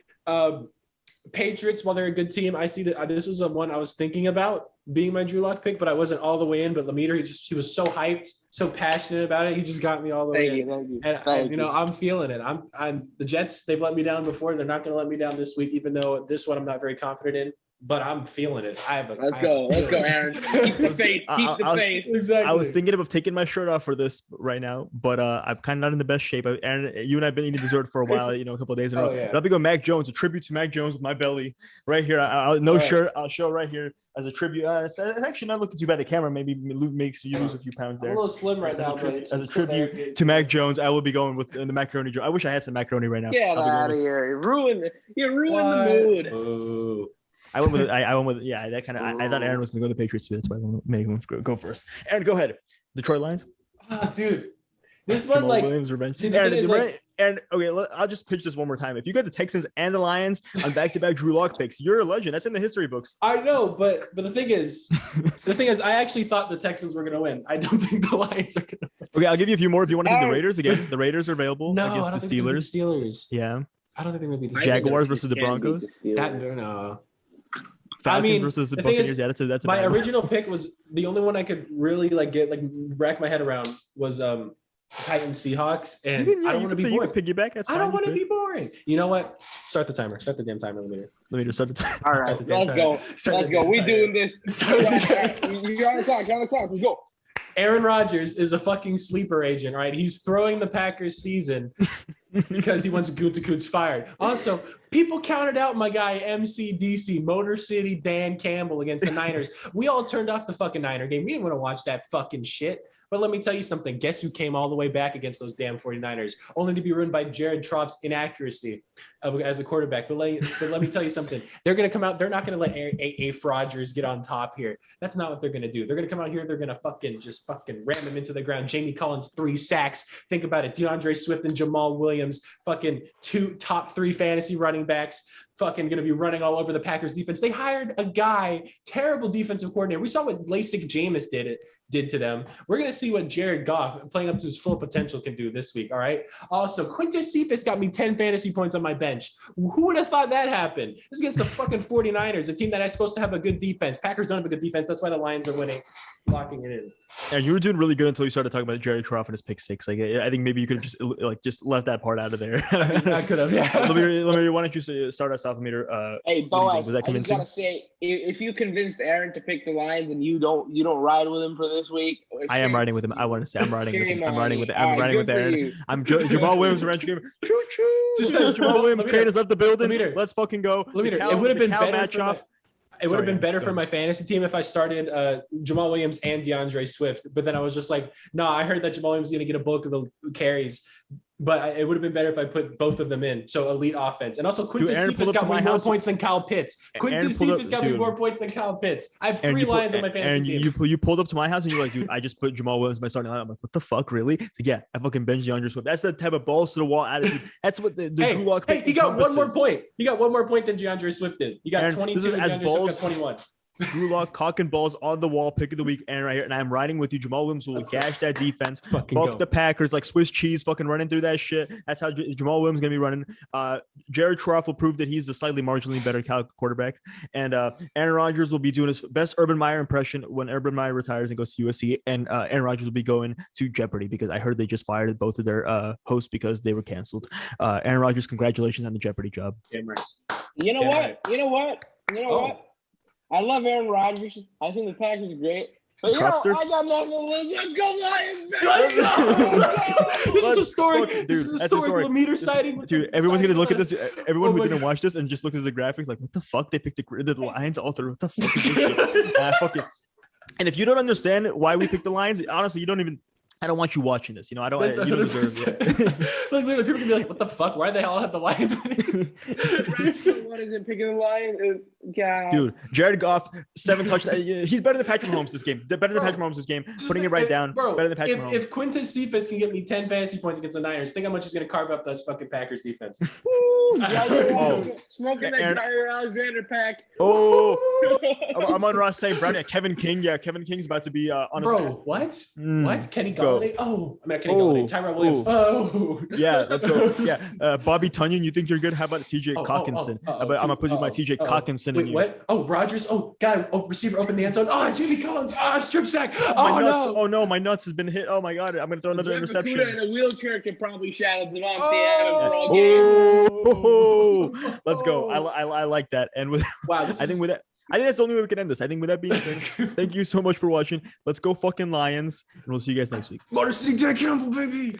S4: Patriots, while they're a good team, I see that this is one I was thinking about being my Drew Lock pick, but I wasn't all the way in. But Lemire, he was so hyped, so passionate about it. He just got me all the way in.
S3: Thank you.
S4: And I'm feeling it. I'm the Jets. They've let me down before. They're not going to let me down this week, even though this one I'm not very confident in. but I'm feeling it.
S3: Let's go, Aaron. Keep the faith. Keep the faith.
S4: Exactly.
S2: I was thinking of taking my shirt off for this right now, but I'm kind of not in the best shape. Aaron, you and I have been eating dessert for a while, a couple of days in a row.
S4: yeah.
S2: But I'll be going Mac Jones, a tribute to Mac Jones with my belly right here. No shirt. I'll show right here as a tribute. It's actually not looking too bad. The camera maybe makes you lose a few pounds there.
S4: I'm a little slim right now, but
S2: as a tribute to Mac Jones, I will be going with the macaroni. I wish I had some macaroni right now.
S3: Get out of here! You ruined the mood.
S4: Ooh.
S2: I went with that kind of. I thought Aaron was going to go to the Patriots too. That's why I made him go first. Aaron, go ahead. Detroit Lions.
S4: Dude, this one
S2: Williams revenge. Aaron, okay, I'll just pitch this one more time. If you got the Texans and the Lions on back-to-back Drew Lock picks, you're a legend. That's in the history books.
S4: I know, but the thing is, I actually thought the Texans were going to win. I don't think the Lions are going to win.
S2: Okay, I'll give you a few more if you want to take the Raiders again. The Raiders are available against the Steelers.
S4: Steelers.
S2: Yeah.
S4: I don't think they're going to be the
S2: Jaguars versus the Broncos.
S4: No.
S2: Falcons versus the Buccaneers. Yeah, that's
S4: my original pick was the only one I could really rack my head around was Titans Seahawks, and I don't want to be boring.
S2: Piggyback. That's
S4: I don't want to be boring. You know what? Start the timer. Start the damn timer. Let me
S2: start the timer.
S3: All right, let's go. We doing this. You're on the clock. Let's go.
S4: Aaron Rodgers is a fucking sleeper agent, right? He's throwing the Packers season because he wants Gutekunst fired. Also, people counted out my guy MCDC, Motor City Dan Campbell against the Niners. We all turned off the fucking Niner game. We didn't want to watch that fucking shit. But let me tell you something. Guess who came all the way back against those damn 49ers, only to be ruined by Jared Tropp's inaccuracy as a quarterback. But let me tell you something. They're going to come out. They're not going to let A. Rodgers get on top here. That's not what they're going to do. They're going to come out here. They're going to fucking ram him into the ground. Jamie Collins, 3 sacks. Think about it. DeAndre Swift and Jamal Williams, fucking 2 top 3 fantasy running backs. Fucking going to be running all over the Packers defense. They hired a guy, terrible defensive coordinator. We saw what LASIK Jameis did to them. We're going to see what Jared Goff, playing up to his full potential, can do this week. All right. Also, Quintus Cephas got me 10 fantasy points on my bench. Who would have thought that happened? This is against the fucking 49ers, a team that is supposed to have a good defense. Packers don't have a good defense. That's why the Lions are winning. Locking it in.
S2: Yeah, you were doing really good until you started talking about Jared Goff and his pick 6. Like, I think maybe you could have just left that part out of there.
S4: I could have. Yeah.
S2: Lemire, why don't you start us off, Lemire?
S3: Hey, Boaz, I just gotta say, if you convinced Aaron to pick the Lions and you don't ride with him for this week,
S2: I am riding with him. I want to say I'm riding with him. I'm riding with Aaron. I'm Jamal Williams around game. Choo choo. Just said Jamal Williams. Train us up the building. Let's fucking go.
S4: It would have been better. It would have been better for my fantasy team if I started Jamal Williams and DeAndre Swift. But then I was just like, no, I heard that Jamal Williams is going to get a bulk of the carries. But it would have been better if I put both of them in. So elite offense. And also Quintus Cephas got me more points than Kyle Pitts. Quintus Cephas got me more points than Kyle Pitts. I have 3 Lions on my fantasy team.
S2: And you pulled up to my house and you're like, dude, I just put Jamal Williams in my starting lineup. I'm like, what the fuck, really? So yeah, I fucking bench DeAndre Swift. That's the type of balls to the wall attitude. That's what the Drew Lock pick
S4: he got one more point. He got one more point than DeAndre Swift did. He got 22 and DeAndre Swift got 21.
S2: Drew Lock, cock and balls on the wall, pick of the week, and right here. And I'm riding with you. Jamal Williams will gash that defense, bulk the Packers like Swiss cheese, fucking running through that shit. That's how Jamal Williams is gonna be running. Jared Goff will prove that he's the slightly marginally better quarterback, and Aaron Rodgers will be doing his best Urban Meyer impression when Urban Meyer retires and goes to USC, and Aaron Rodgers will be going to Jeopardy because I heard they just fired both of their hosts because they were canceled. Aaron Rodgers, congratulations on the Jeopardy job.
S3: You know what? I love Aaron Rodgers. I think the Packers are great. But I got nothing to lose. Let's go Lions, man.
S4: Let's go. This is historic. This is historic. Lemire sighting.
S2: Dude, everyone's going to look at this. Everyone who didn't watch this and just look at the graphics like, what the fuck? They picked the Lions all through. What the fuck is this shit? And if you don't understand why we picked the Lions, honestly, you don't even... I don't want you watching this. You don't deserve it.
S4: Like, literally, people can be like, what the fuck? Why do they all have the Lions winning?
S3: What is it, picking the Lions? God.
S2: Dude, Jared Goff, 7 touchdowns. He's better than Patrick Mahomes this game. Better than Patrick Mahomes this game. Putting it right down.
S4: Bro,
S2: better than Patrick Mahomes.
S4: If Quintus Cephas can get me 10 fantasy points against the Niners, think how much he's going to carve up that fucking Packers defense.
S3: Smoking that Jair Alexander pack.
S2: I'm on Ross saying, Brad, Kevin King. Yeah, Kevin King's about to be on his
S4: what? What? Kenny Galladay? Kenny Galladay. Tyrell Williams.
S2: Yeah, let's go. Yeah. Bobby Tunyon, you think you're good? How about TJ Cockinson? I'm going to put my TJ Cockinson in you.
S4: What? Rodgers. Receiver open the end zone. Jimmy Collins. Strip sack.
S2: No, my nuts has been hit. Oh my God, I'm going to throw another interception.
S3: In a wheelchair can probably shadow Devontae Adams all game.
S2: Let's go. I like that. And with I think with that, I think that's the only way we can end this. I think with that being said, thank you so much for watching. Let's go fucking Lions, and we'll see you guys next week.
S1: Motor City Dan Campbell, baby.